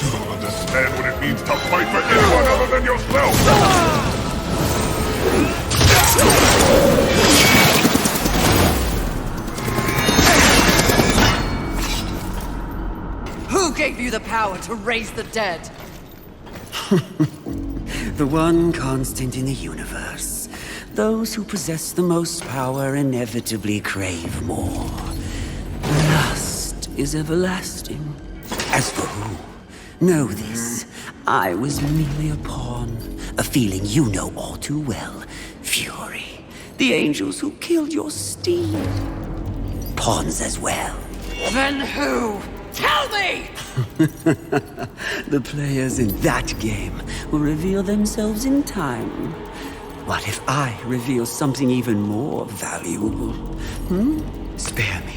You don't understand what it means to fight for anyone other than yourself! Who gave you the power to raise the dead? The one constant in the universe. Those who possess the most power inevitably crave more. Lust is everlasting. As for who, know this. I was merely a pawn. A feeling you know all too well. Fury. The angels who killed your steed. Pawns as well. Then who? Tell me! The players in that game will reveal themselves in time. What if I reveal something even more valuable? Spare me,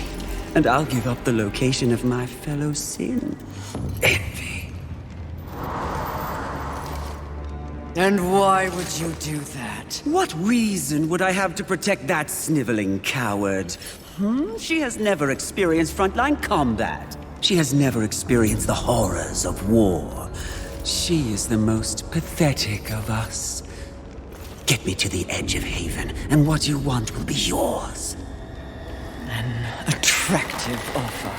and I'll give up the location of my fellow sin. Envy. And why would you do that? What reason would I have to protect that sniveling coward? She has never experienced frontline combat. She has never experienced the horrors of war. She is the most pathetic of us. Get me to the edge of Haven, and what you want will be yours. An attractive offer.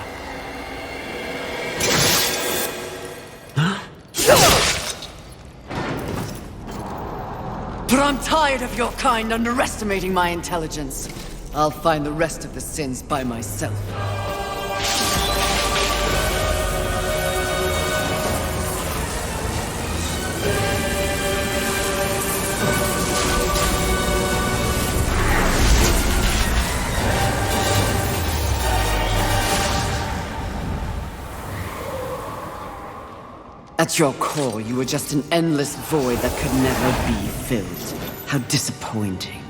But I'm tired of your kind underestimating my intelligence. I'll find the rest of the sins by myself. At your core, you were just an endless void that could never be filled. How disappointing.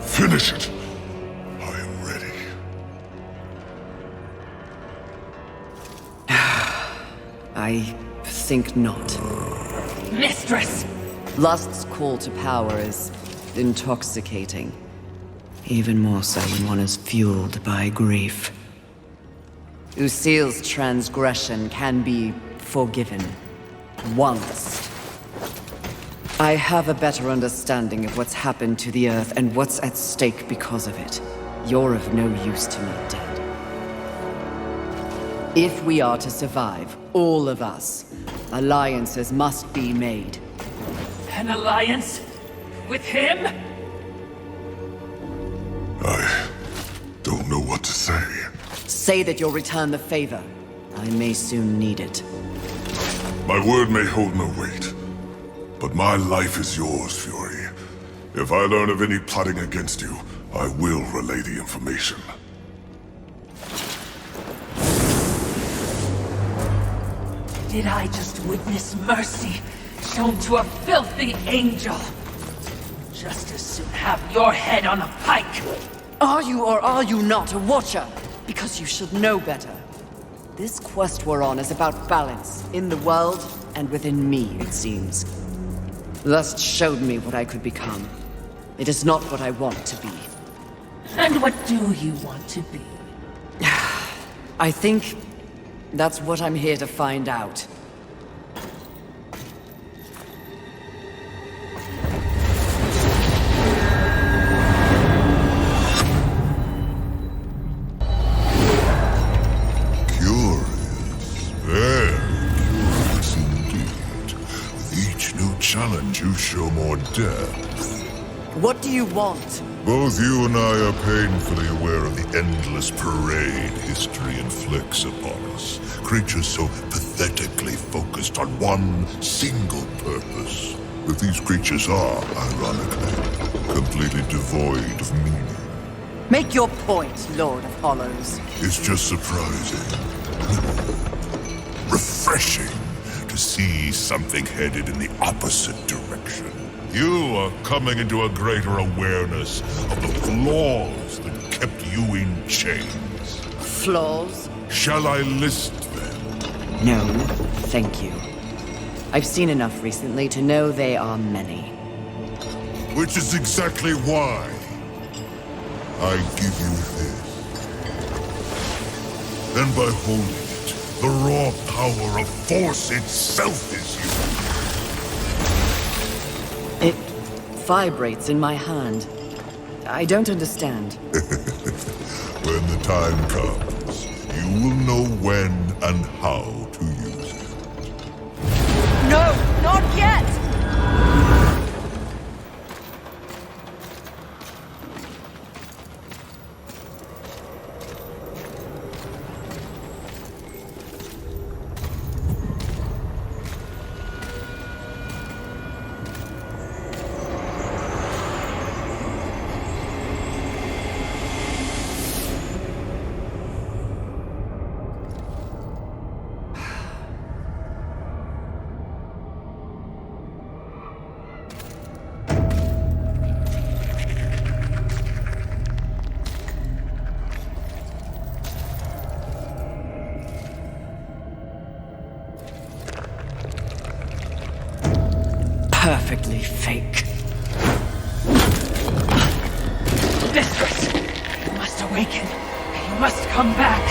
Finish it. I am ready. I think not. Mistress! Lust's call to power is intoxicating. Even more so when one is fueled by grief. Lucille's transgression can be forgiven. Once. I have a better understanding of what's happened to the Earth and what's at stake because of it. You're of no use to me, dead. If we are to survive, all of us, alliances must be made. An alliance? With him? I don't know what to say. Say that you'll return the favor. I may soon need it. My word may hold no weight, but my life is yours, Fury. If I learn of any plotting against you, I will relay the information. Did I just witness mercy shown to a filthy angel? Just as soon have your head on a pike. Are you or are you not a Watcher? Because you should know better. This quest we're on is about balance, in the world and within me, it seems. Lust showed me what I could become. It is not what I want to be. And what do you want to be? I think that's what I'm here to find out. Challenge, you show more depth. What do you want? Both you and I are painfully aware of the endless parade history inflicts upon us. Creatures so pathetically focused on one single purpose. But these creatures are, ironically, completely devoid of meaning. Make your point, Lord of Hollows. It's just surprising. Refreshing. To see something headed in the opposite direction. You are coming into a greater awareness of the flaws that kept you in chains. Flaws? Shall I list them? No, thank you. I've seen enough recently to know they are many. Which is exactly why I give you this. And by holding it, the raw power of Force itself is you. It vibrates in my hand. I don't understand. When the time comes, you will know when and how to use it. No, not yet! fake. Mistress, you must awaken. You must come back.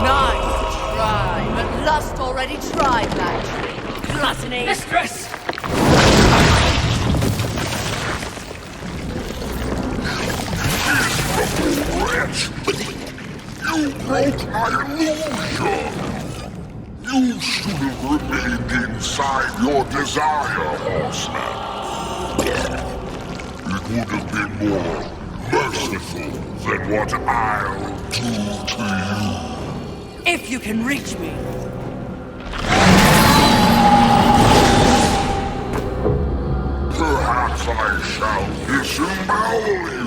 Nice try, but lust already tried that. Gluttony. Mistress! Wretch! You broke my illusion! You should have remained inside your desire, horseman. It would have been more merciful than what I'll do to you. If you can reach me. Perhaps I shall disembowel you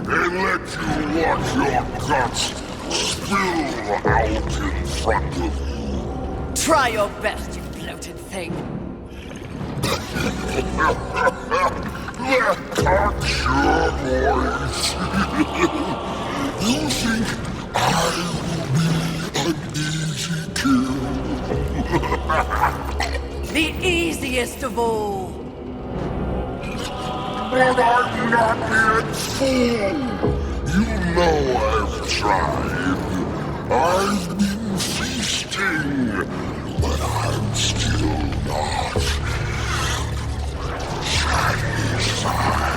and let you watch your guts spill out in front of you. Try your best, you bloated thing. That cocks your voice. You think I will be an easy kill? The easiest of all. But I'm not yet full. You know I've tried. I've been feasting, but I'm still not satisfied.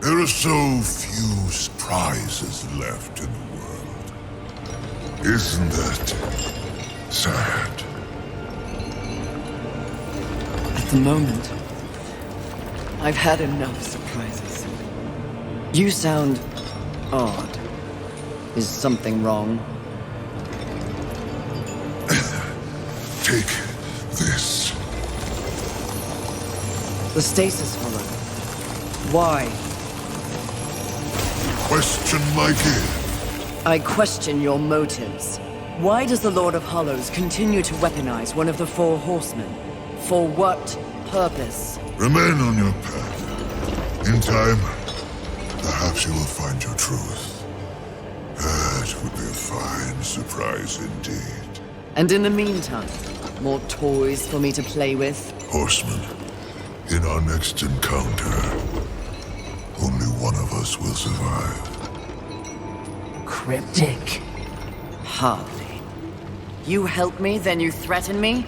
There are so few prizes left in the world. Isn't that sad? At the moment, I've had enough surprises. You sound odd. Is something wrong? Take this. The stasis hollow. Why? Question my gift. I question your motives. Why does the Lord of Hollows continue to weaponize one of the four horsemen? For what purpose? Remain on your path. In time, perhaps you will find your truth. That would be a fine surprise indeed. And in the meantime, more toys for me to play with? Horseman, in our next encounter, only one of us will survive. Cryptic. Hardly. You help me, then you threaten me?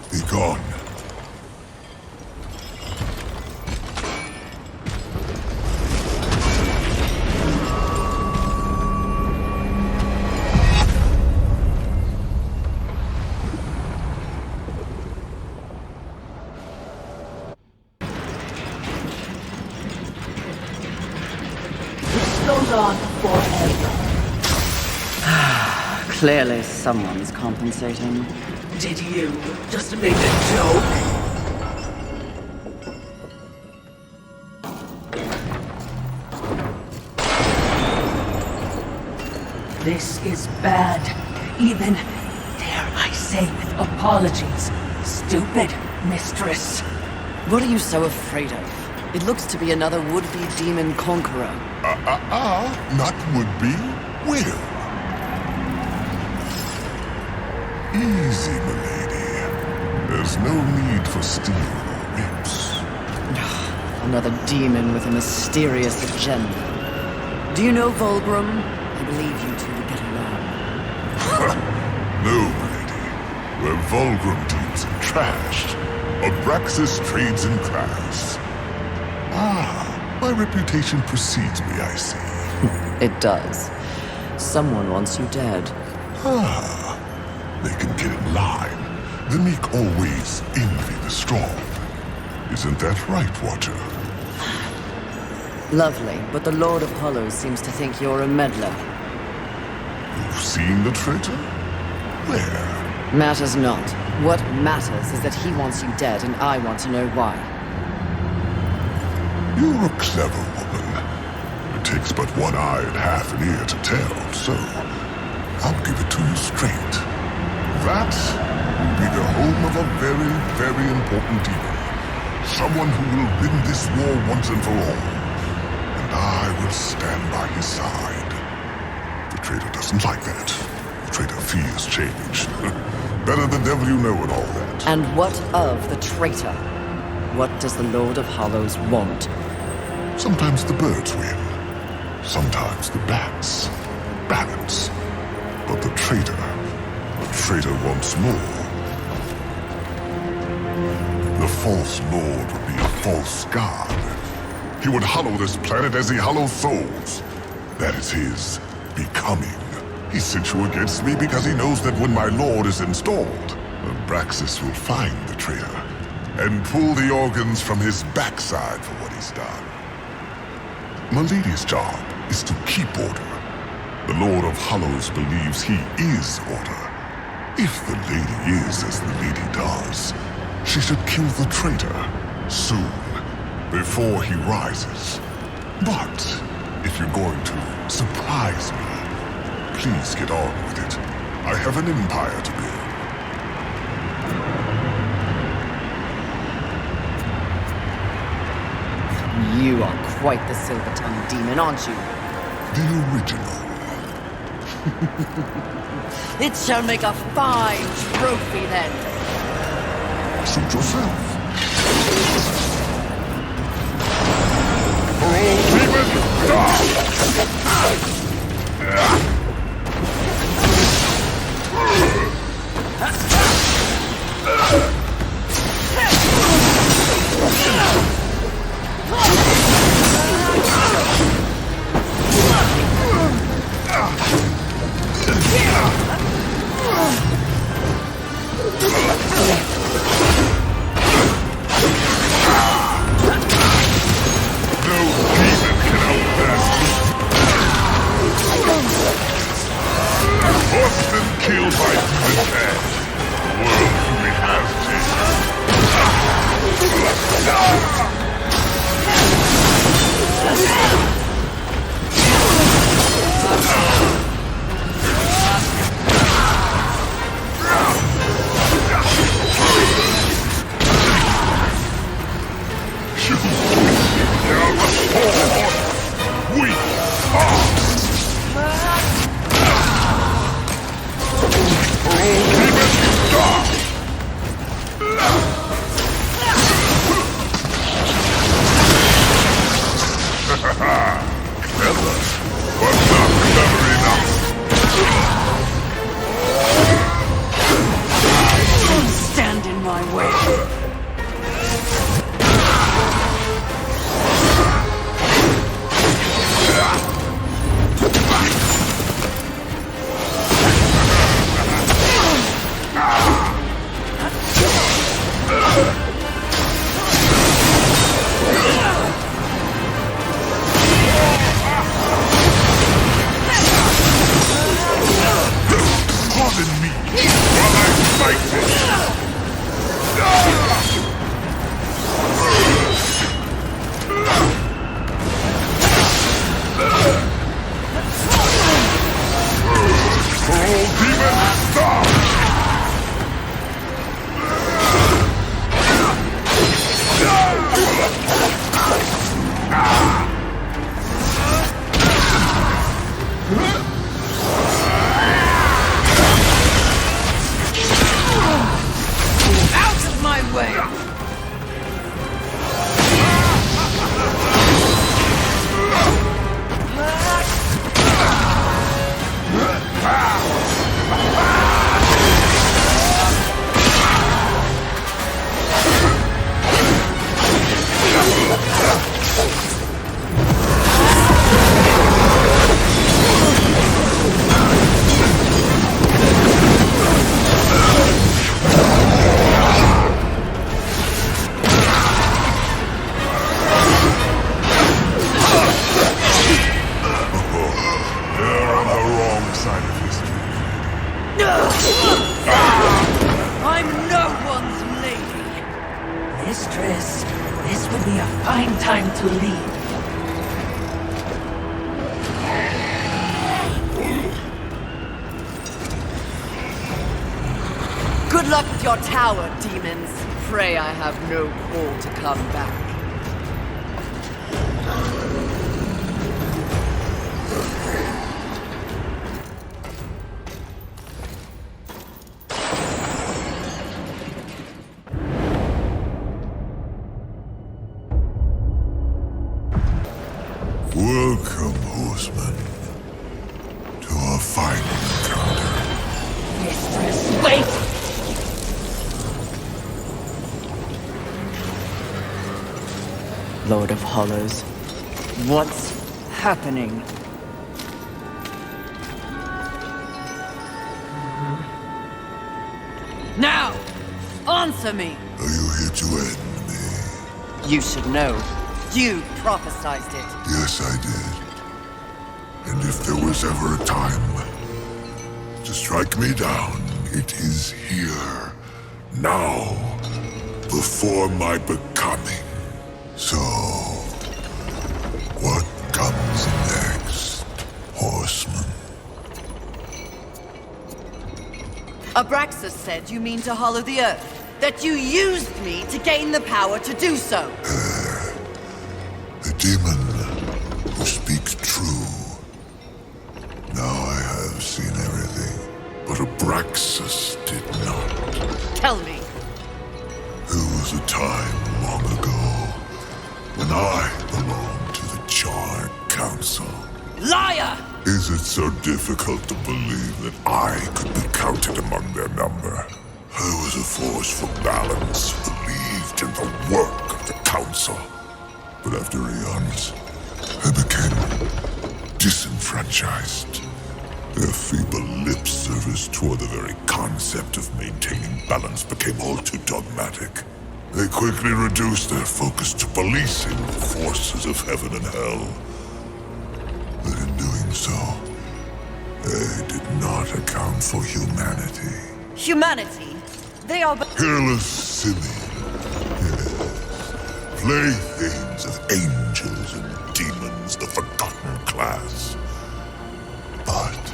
Be gone. Goes on forever. Clearly someone's compensating. Did you just make a joke? This is bad. Even, dare I say with apologies, stupid, mistress. What are you so afraid of? It looks to be another would-be demon conqueror. Not would-be, will. Easy, milady. There's no need for steel or whips. Another demon with a mysterious agenda. Do you know Volgrim? I believe you two would get along. No, milady. Where Volgrim deals in trash, Abraxas trades in class. My reputation precedes me, I see. It does. Someone wants you dead. They can get in line. The meek always envy the strong. Isn't that right, Watcher? Lovely, but the Lord of Hollows seems to think you're a meddler. You've seen the traitor? Where? Matters not. What matters is that he wants you dead, and I want to know why. You're a clever woman. It takes but one eye and half an ear to tell, so I'll give it to you straight. That will be the home of a very, very important demon. Someone who will win this war once and for all. And I will stand by his side. The traitor doesn't like that. The traitor fears change. Better the devil you know and all that. And what of the traitor? What does the Lord of Hollows want? Sometimes the birds win. Sometimes the bats. Balance. But the traitor wants more. The false lord would be a false god. He would hollow this planet as he hollows souls. That is his becoming. He sent you against me because he knows that when my lord is installed, Abraxas will find the traitor and pull the organs from his backside for what he's done. Milady's job is to keep order. The Lord of Hollows believes he is order. If the lady is as the lady does, she should kill the traitor soon, before he rises. But if you're going to surprise me, please get on with it. I have an empire to build. You are quite the silver-tongued demon, aren't you? The original. It shall make a fine trophy, then. Suit yourself. For all demons, die! I'm no one's lady. Mistress, this would be a fine time to leave. Good luck with your tower, demons. Pray I have no call to come back. Welcome, horseman, to our final encounter. Mistress, wait! Lord of Hollows, what's happening? Now, answer me! Are you here to end me? You should know. You prophesized it. Yes, I did. And if there was ever a time to strike me down, it is here. Now. Before my becoming. So, what comes next, horseman? Abraxas said you mean to hollow the earth. That you used me to gain the power to do so. The demon who speaks true. Now I have seen everything, but Abraxas did not. Tell me. There was a time long ago when I belonged to the Charred Council. Liar! Is it so difficult to believe that I could be counted among their number? I was a force for balance, believed in the work of the Council. But after eons, I became disenfranchised. Their feeble lip service toward the very concept of maintaining balance became all too dogmatic. They quickly reduced their focus to policing the forces of heaven and hell. But in doing so, they did not account for humanity. Humanity? They are but... Hairless Simeon. Yes. playthings of angels and demons, the forgotten class. But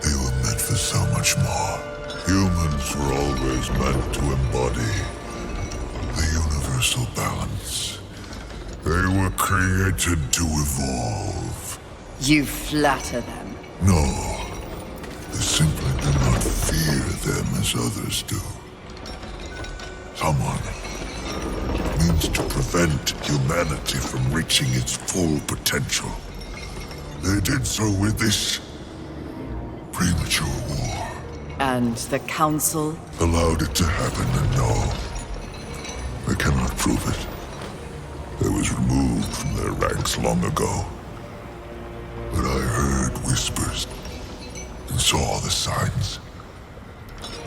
they were meant for so much more. Humans were always meant to embody the universal balance. They were created to evolve. You flatter them. No, they simply do not fear them as others do. Someone means to prevent humanity from reaching its full potential. They did so with this premature war. And the Council? Allowed it to happen, and no, I cannot prove it. It was removed from their ranks long ago. But I heard whispers and saw the signs.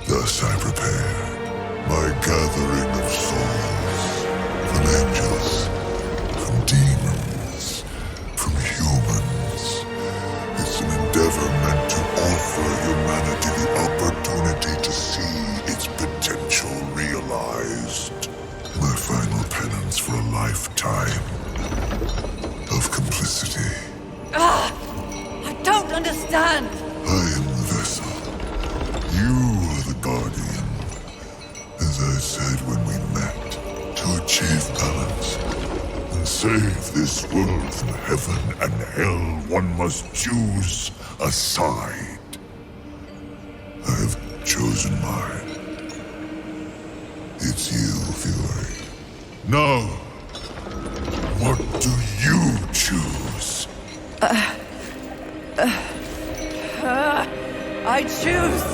Thus I prepared my gathering of souls, from angels, from demons, from humans. It's an endeavor meant to offer humanity the opportunity to see its potential realized. My final penance for a lifetime of complicity. I don't understand! I am the vessel. You are the guardian. As I said when we met, to achieve balance and save this world from heaven and hell, one must choose a side. I have chosen mine. It's you, Fury. Now, what do you choose? I choose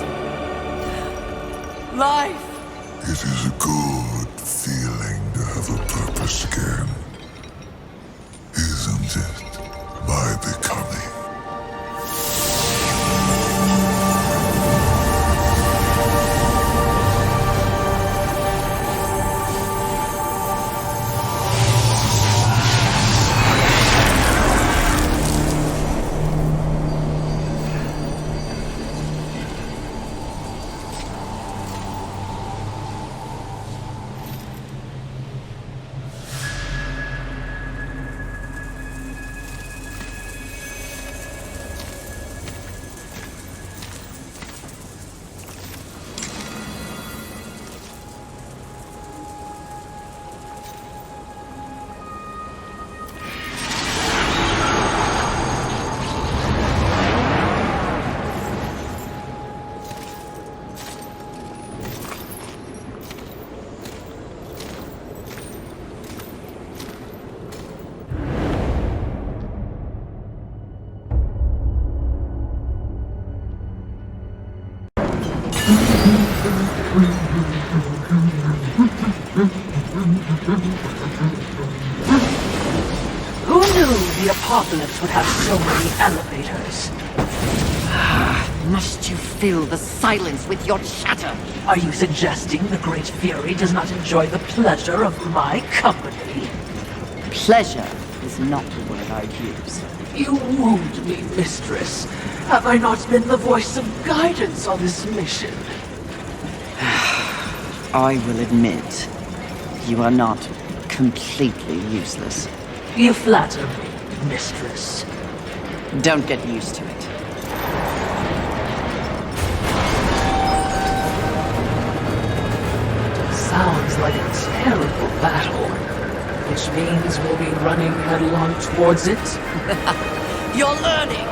life. It is a good feeling to have a purpose again. Isn't it? By becoming. Who knew the apocalypse would have so many elevators? Must you fill the silence with your chatter? Are you suggesting the Great Fury does not enjoy the pleasure of my company? Pleasure is not the word I'd use. You wound me, mistress. Have I not been the voice of guidance on this mission? I will admit, you are not completely useless. You flatter me, mistress. Don't get used to it. Sounds like a terrible battle, which means we'll be running headlong towards it. You're learning!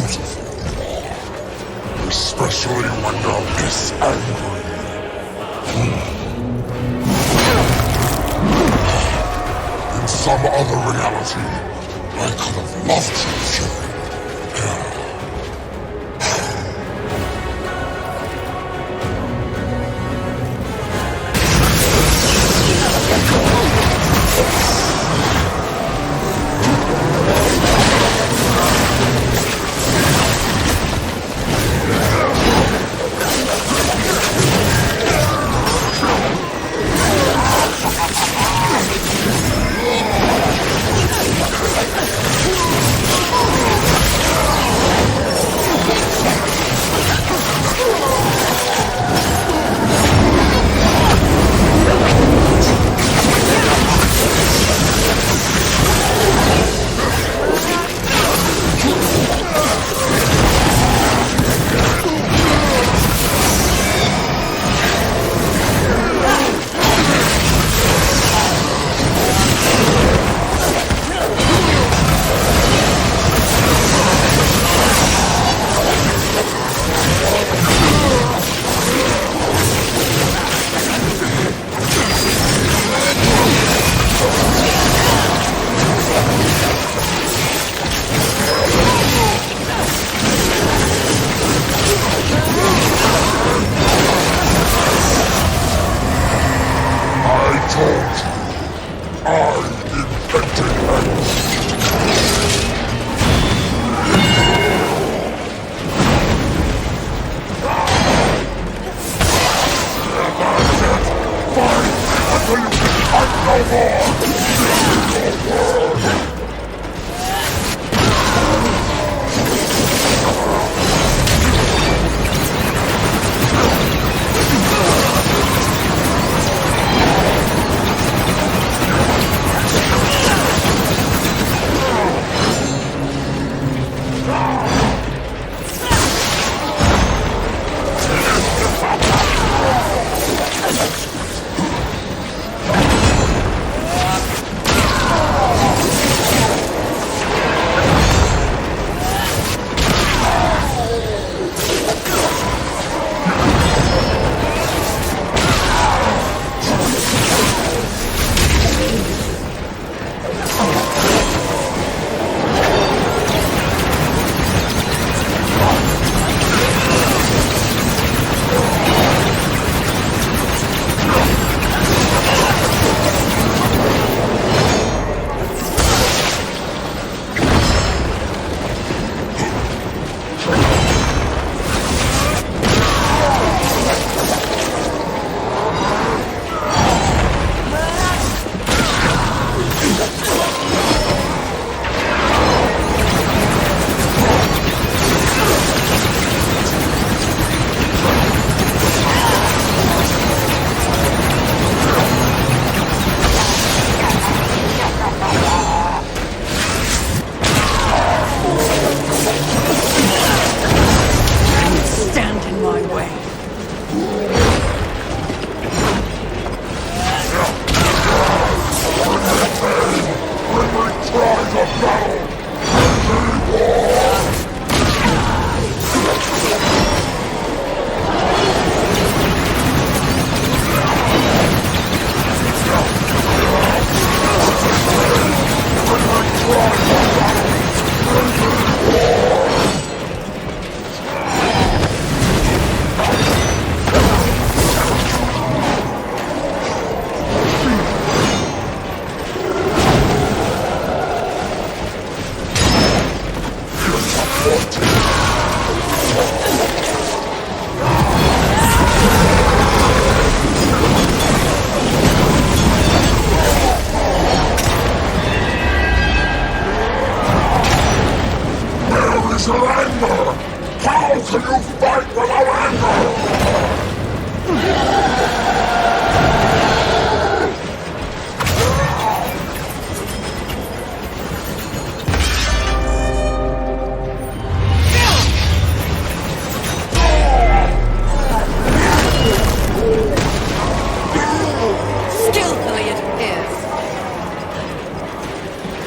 beautiful. Especially when you're this angry. In some other reality, I could have loved you, Fury.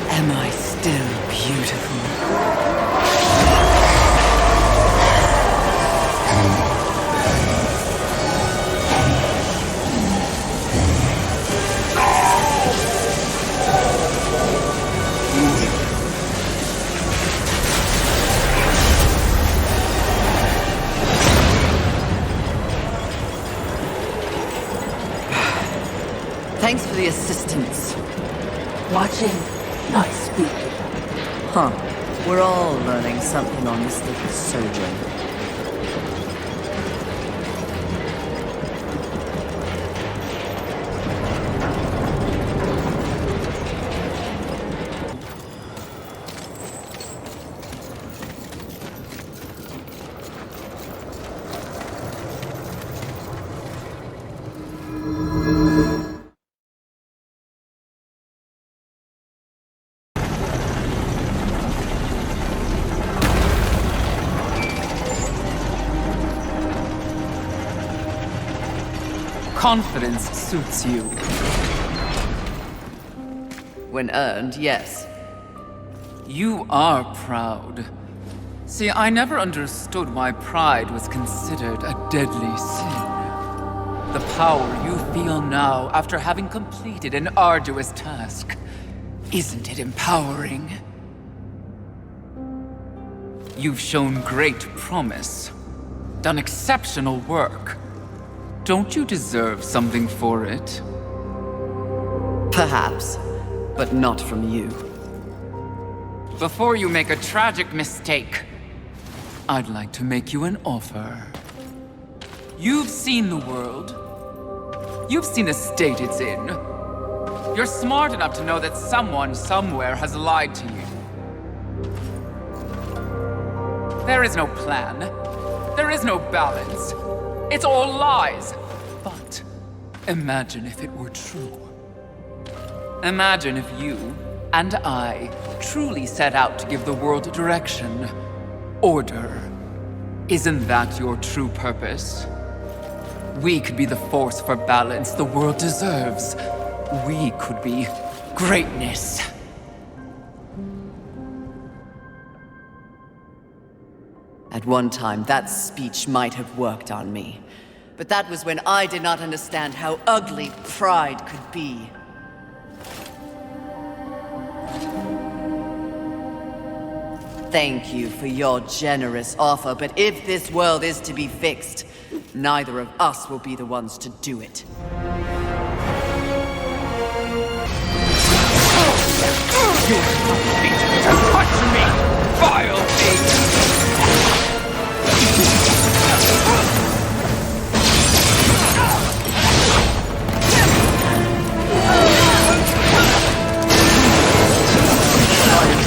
Am I still beautiful? the assistants. Watching, not speaking. Huh. We're all learning something on this little sojourn. Confidence suits you. When earned, yes. You are proud. See, I never understood why pride was considered a deadly sin. The power you feel now after having completed an arduous task, isn't it empowering? You've shown great promise, done exceptional work. Don't you deserve something for it? Perhaps, but not from you. Before you make a tragic mistake, I'd like to make you an offer. You've seen the world. You've seen the state it's in. You're smart enough to know that someone somewhere has lied to you. There is no plan. There is no balance. It's all lies. But imagine if it were true. Imagine if you and I truly set out to give the world direction, order. Isn't that your true purpose? We could be the force for balance the world deserves. We could be greatness. At one time, that speech might have worked on me. But that was when I did not understand how ugly pride could be. Thank you for your generous offer, but if this world is to be fixed, neither of us will be the ones to do it. Touch me, vile thing!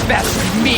That's me!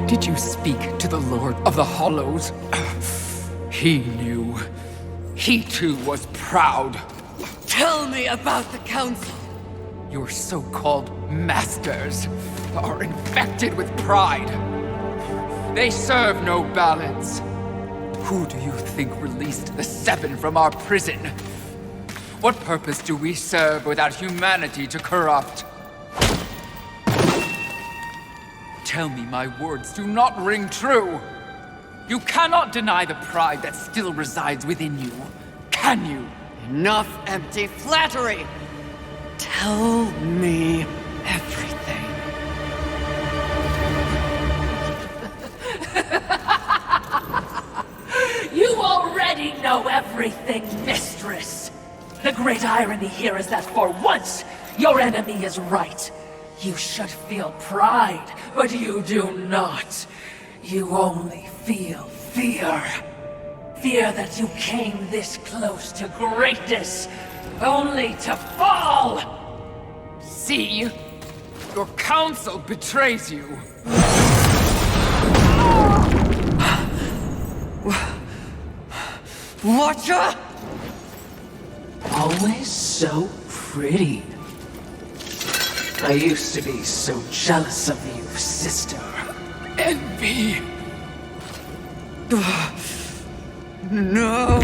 Did you speak to the Lord of the Hollows? He knew. He too was proud. Tell me about the Council! Your so-called masters are infected with pride. They serve no balance. Who do you think released the Seven from our prison? What purpose do we serve without humanity to corrupt? Tell me my words do not ring true. You cannot deny the pride that still resides within you, can you? Enough empty flattery! Tell me everything. You already know everything, mistress! The great irony here is that for once, your enemy is right. You should feel pride, but you do not. You only feel fear. Fear that you came this close to greatness, only to fall! See? Your counsel betrays you. Watcher? Always so pretty. I used to be so jealous of you, sister. Envy. No.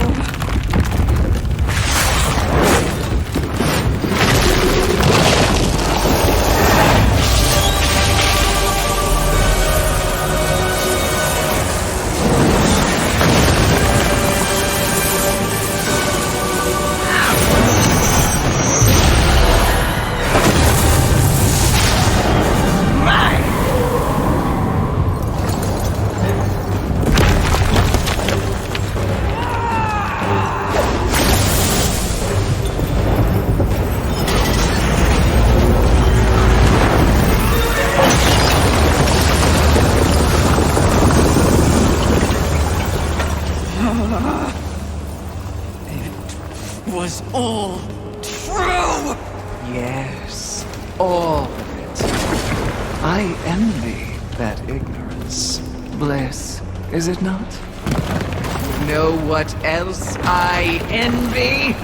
Was all true! Yes, all of it. I envy that ignorance. Bliss, is it not? You know what else I envy?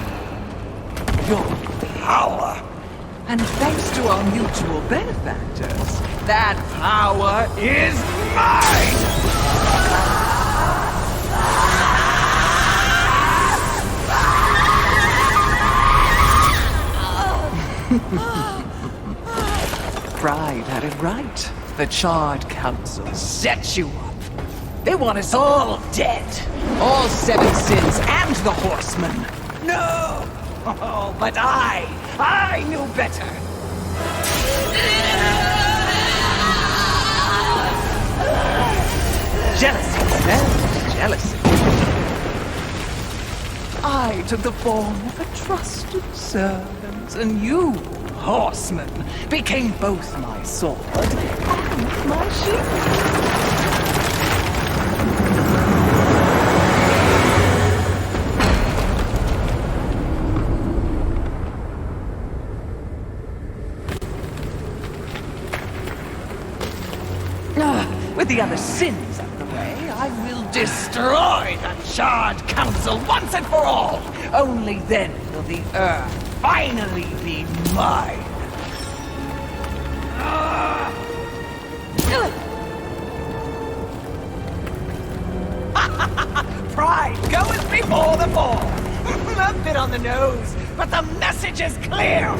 Your power! And thanks to our mutual benefactors, that power is mine! Pride had it right. The Charred Council set you up. They want us all dead. All Seven Sins and the Horsemen. No! Oh, but I knew better. Jealousy, eh? Jealousy. I took the form of a trusted servant, and you, Horseman, became both my sword and my shield. With the other sins out of the way, I will destroy the Charred Council once and for all! Only then will the Earth finally be mine! Pride goeth before the fall! A bit on the nose, but the message is clear!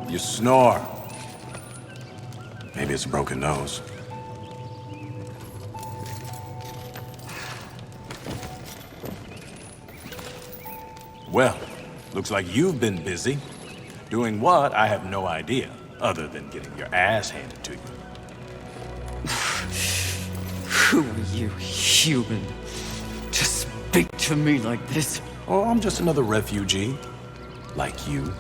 You snore. Maybe it's a broken nose. Well, looks like you've been busy. Doing what, I have no idea, other than getting your ass handed to you. Who are you, human, to speak to me like this? Oh, I'm just another refugee, like you.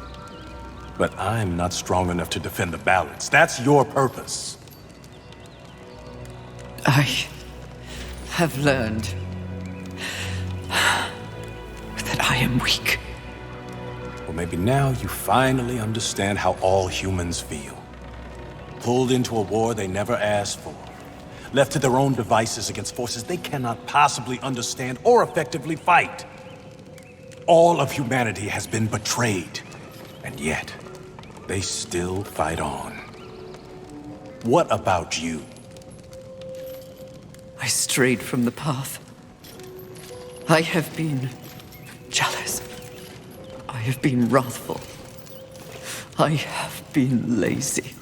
But I'm not strong enough to defend the balance. That's your purpose. I have learned that I am weak. Well, maybe now you finally understand how all humans feel. Pulled into a war they never asked for. left to their own devices against forces they cannot possibly understand or effectively fight. All of humanity has been betrayed, and yet, they still fight on. What about you? I strayed from the path. I have been jealous. I have been wrathful. I have been lazy.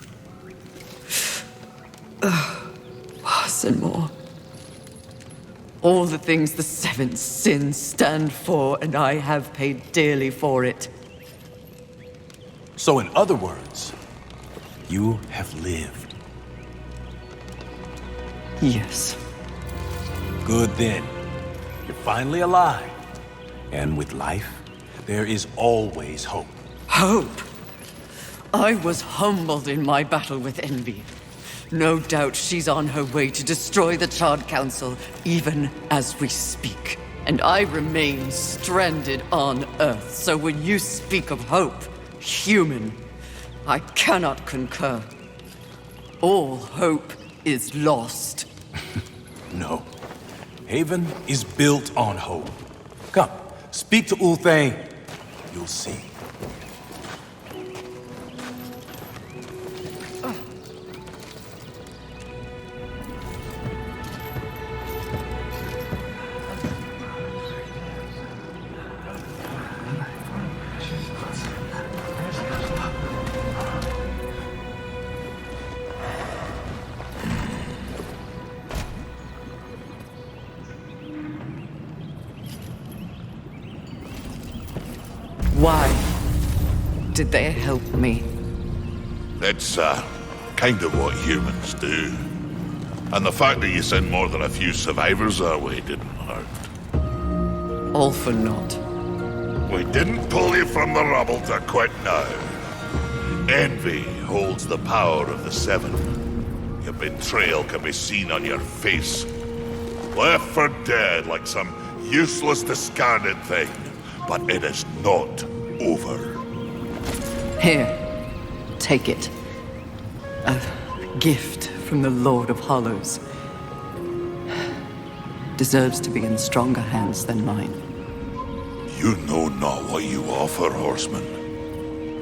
Worse and more. All the things the seven sins stand for, and I have paid dearly for it. So in other words, you have lived. Yes. Good then. You're finally alive. And with life, there is always hope. Hope? I was humbled in my battle with envy. No doubt she's on her way to destroy the Charred Council, even as we speak. And I remain stranded on Earth, so when you speak of hope, human, I cannot concur. All hope is lost. No. Haven is built on hope. Come, speak to Ulthane. You'll see. Why did they help me? That's, kind of what humans do. And the fact that you sent more than a few survivors our way didn't hurt. All for naught. We didn't pull you from the rubble to quit now. Envy holds the power of the Seven. Your betrayal can be seen on your face. Left for dead like some useless, discarded thing. But it is not over. Here, take it. A gift from the Lord of Hollows. Deserves to be in stronger hands than mine. You know not what you offer, Horseman.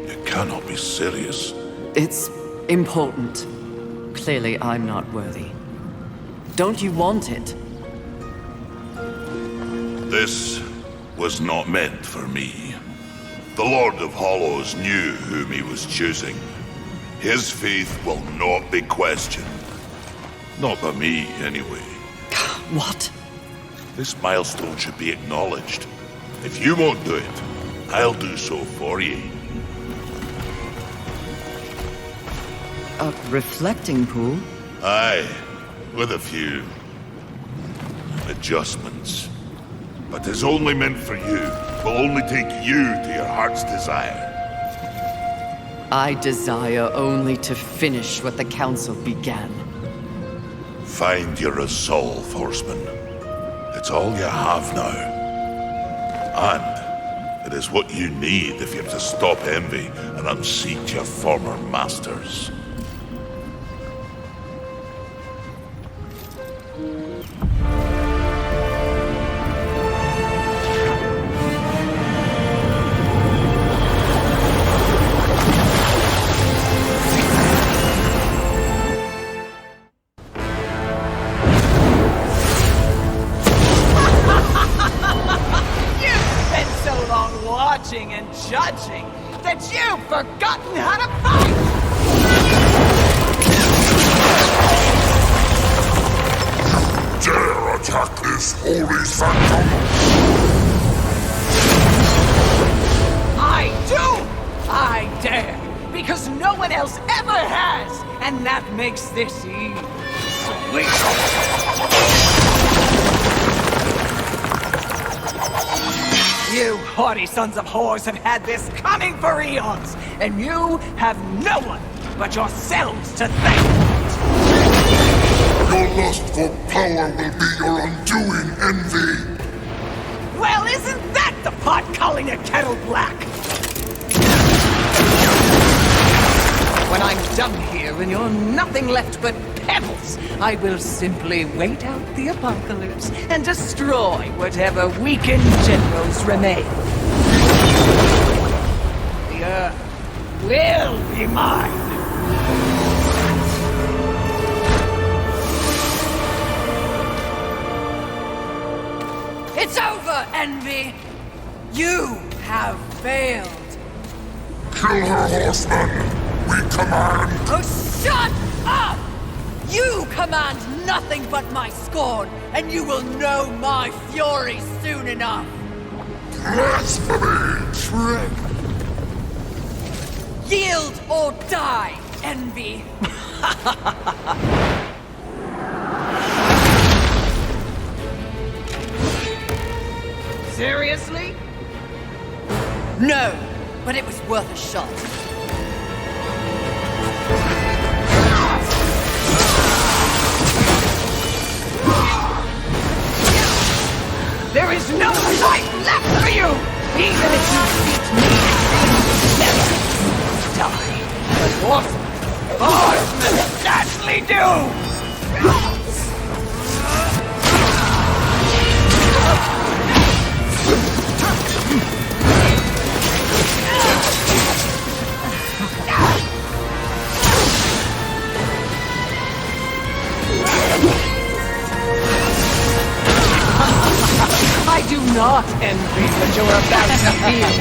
You cannot be serious. It's important. Clearly, I'm not worthy. Don't you want it? This was not meant for me. The Lord of Hollows knew whom he was choosing. His faith will not be questioned. Not by me, anyway. What? This milestone should be acknowledged. If you won't do it, I'll do so for you. A reflecting pool? Aye, with a few adjustments. But it's only meant for you. Will only take you to your heart's desire. I desire only to finish what the Council began. Find your resolve, Horseman. It's all you have now. And it is what you need if you're to stop envy and unseat your former masters. And judging that you've forgotten how to fight! Dare attack this holy sanctum! I do! I dare! Because no one else ever has! And that makes this easy. Sweet! You haughty sons of whores have had this coming for eons, and you have no one but yourselves to thank for it. Your lust for power will be your undoing, Envy! Well, isn't that the pot calling a kettle black? When I'm done here and you're nothing left but pebbles. I will simply wait out the apocalypse and destroy whatever weakened generals remain. The Earth will be mine. It's over, Envy! You have failed! Kill her, horseman! We command! Oh, shut up! You command nothing but my scorn, and you will know my fury soon enough! Blasphemy! Trick! Yield or die, Envy! Seriously? No, but it was worth a shot. There is no life left for you! Even if you beat me, never die. But horsemen sadly do! I do not envy what you're about to feel.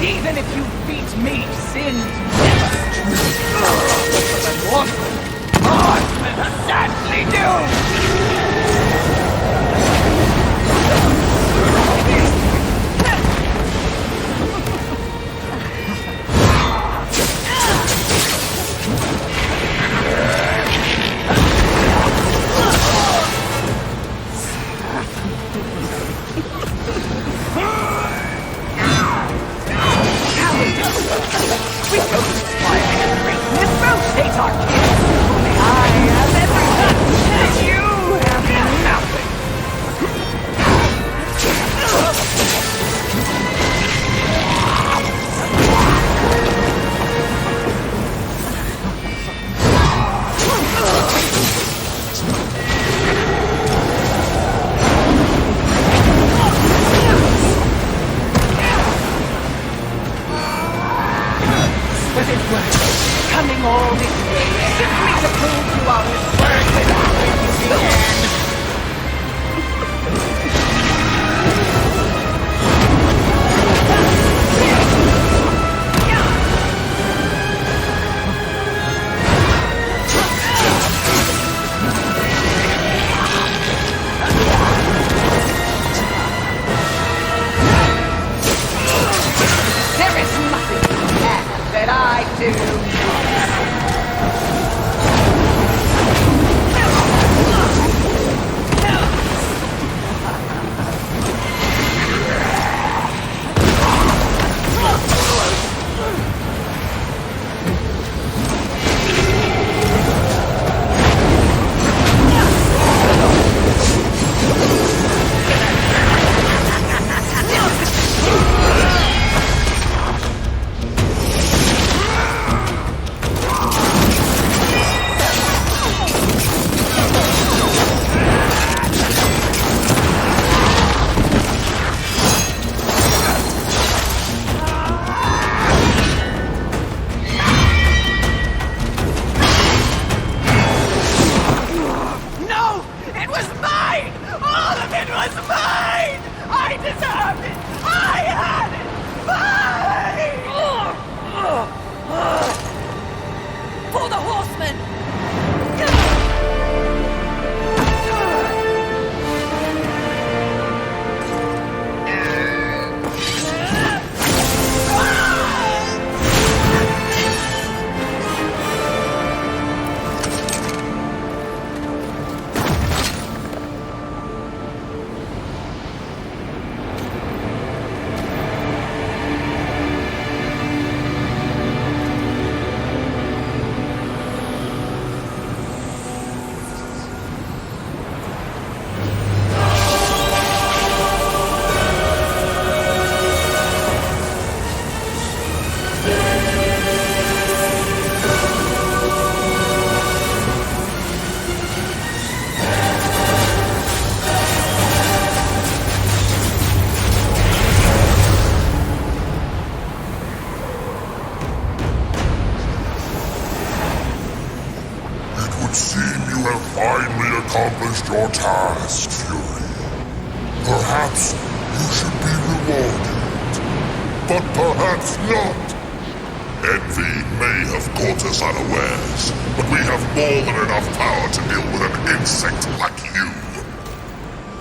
Even if you beat me, sin never. Horsemen sadly do! We go to inspire greatness, rotate our kids. Only I have everything, and you have nothing. Was it worth coming all this way simply to prove you are as worth it as you began? accomplished your task, Fury. Perhaps you should be rewarded, but perhaps not. Envy may have caught us unawares, but we have more than enough power to deal with an insect like you.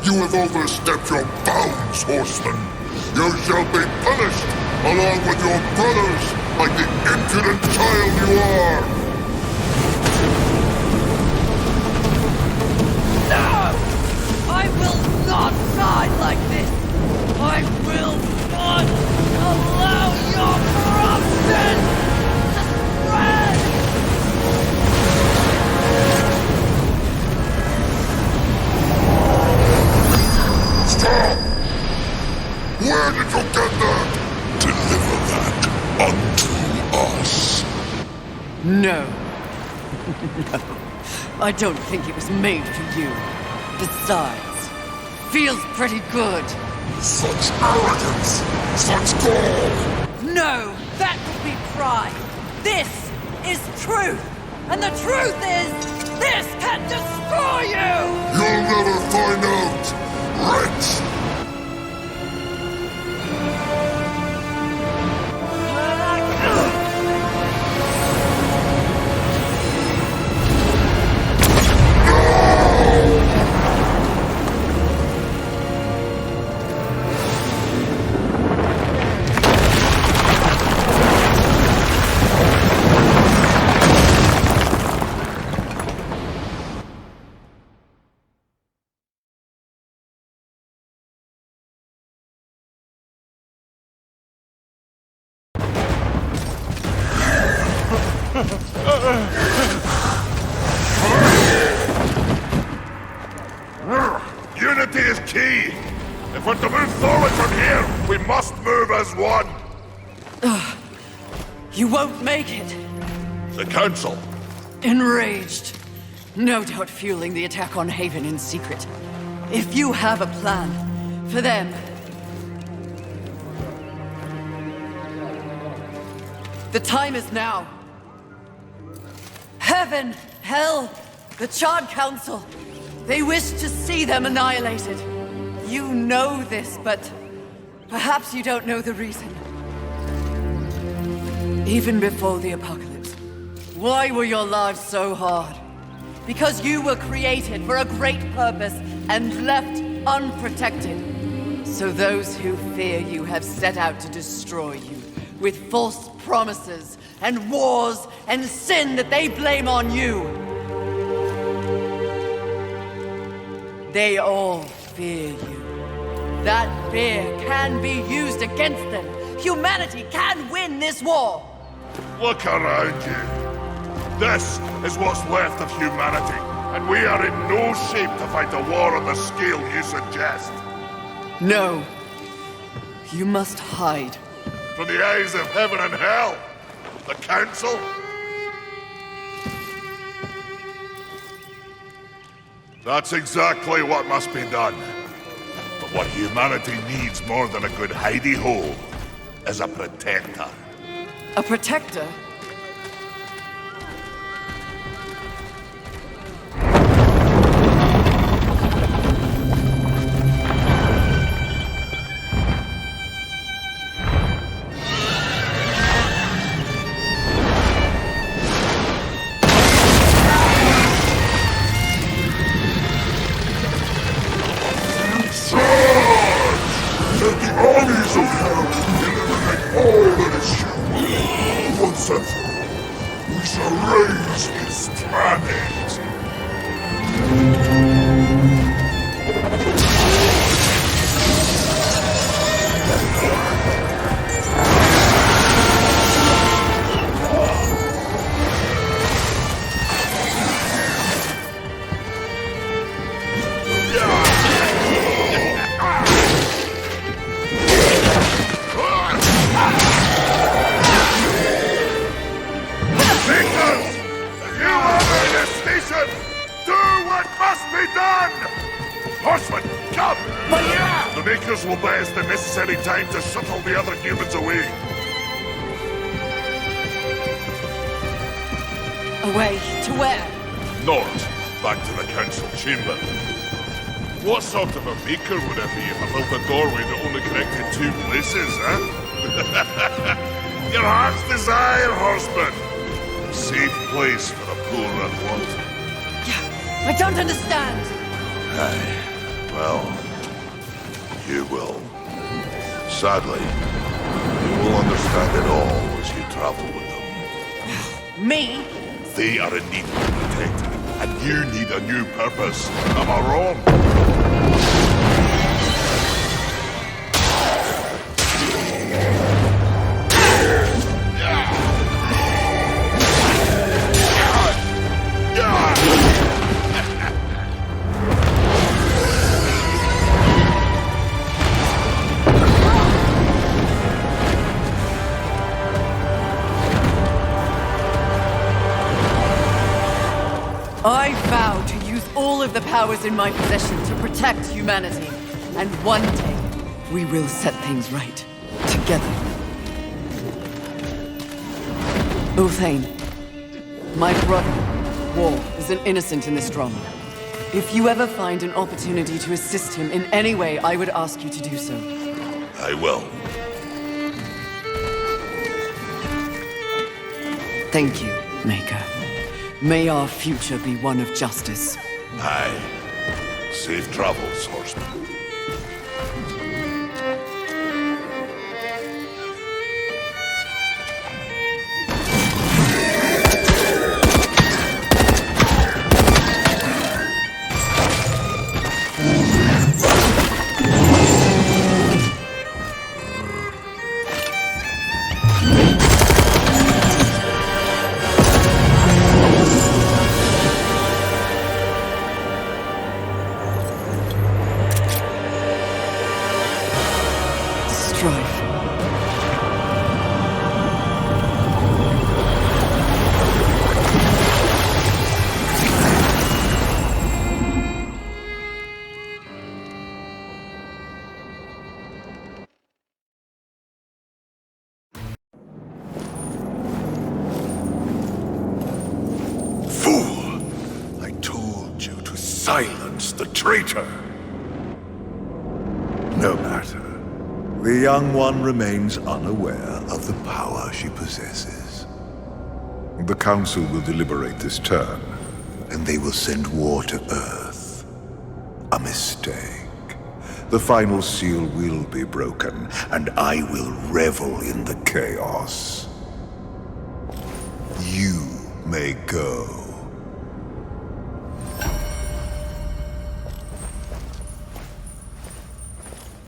You have overstepped your bounds, Horseman. You shall be punished, along with your brothers, like the impudent child you are. No! I will not die like this! I will not allow your corruption to spread! Stop! Where did you get that? Deliver that unto us. No. No. I don't think it was made for you. Besides, feels pretty good. Such arrogance! Such gall! No! That would be pride! This is truth! And the truth is, this can destroy you! You'll never find out, wretch! Unity is key! If we're to move forward from here, we must move as one! You won't make it. The Council! Enraged. No doubt fueling the attack on Haven in secret. If you have a plan for them... The time is now. Heaven, hell, the Charred Council. They wish to see them annihilated. You know this, but perhaps you don't know the reason. Even before the apocalypse, why were your lives so hard? Because you were created for a great purpose and left unprotected. So those who fear you have set out to destroy you with false promises and wars and sin that they blame on you. They all fear you. That fear can be used against them. Humanity can win this war. Look around you. This is what's left of humanity, and we are in no shape to fight a war on the scale you suggest. No. You must hide. From the eyes of heaven and hell? The Council? That's exactly what must be done. But what humanity needs more than a good hidey-hole is a protector. A protector? Let the armies of hell eliminate all that is human. Once and for all, we shall raise this planet. Horseman, come! But yeah! The Makers will buy us the necessary time to shuttle the other humans away. Away to where? North. back to the council chamber. What sort of a maker would I be if I built a doorway that only connected two places, huh? Your heart's desire, horseman! A safe place for the poor and wanted. I don't understand! Aye, well, you will. Sadly, you will understand it all as you travel with them. Me? They are in need to be protected, and you need a new purpose. Am I wrong? I vow to use all of the powers in my possession to protect humanity. And one day, we will set things right. Together. Uthane, my brother, War, is an innocent in this drama. If you ever find an opportunity to assist him in any way, I would ask you to do so. I will. Thank you, Maker. May our future be one of justice. Aye. Safe travels, horseman. Silence the traitor! No matter. The young one remains unaware of the power she possesses. The Council will deliberate this turn, and they will send war to Earth. A mistake. The final seal will be broken, and I will revel in the chaos. You may go.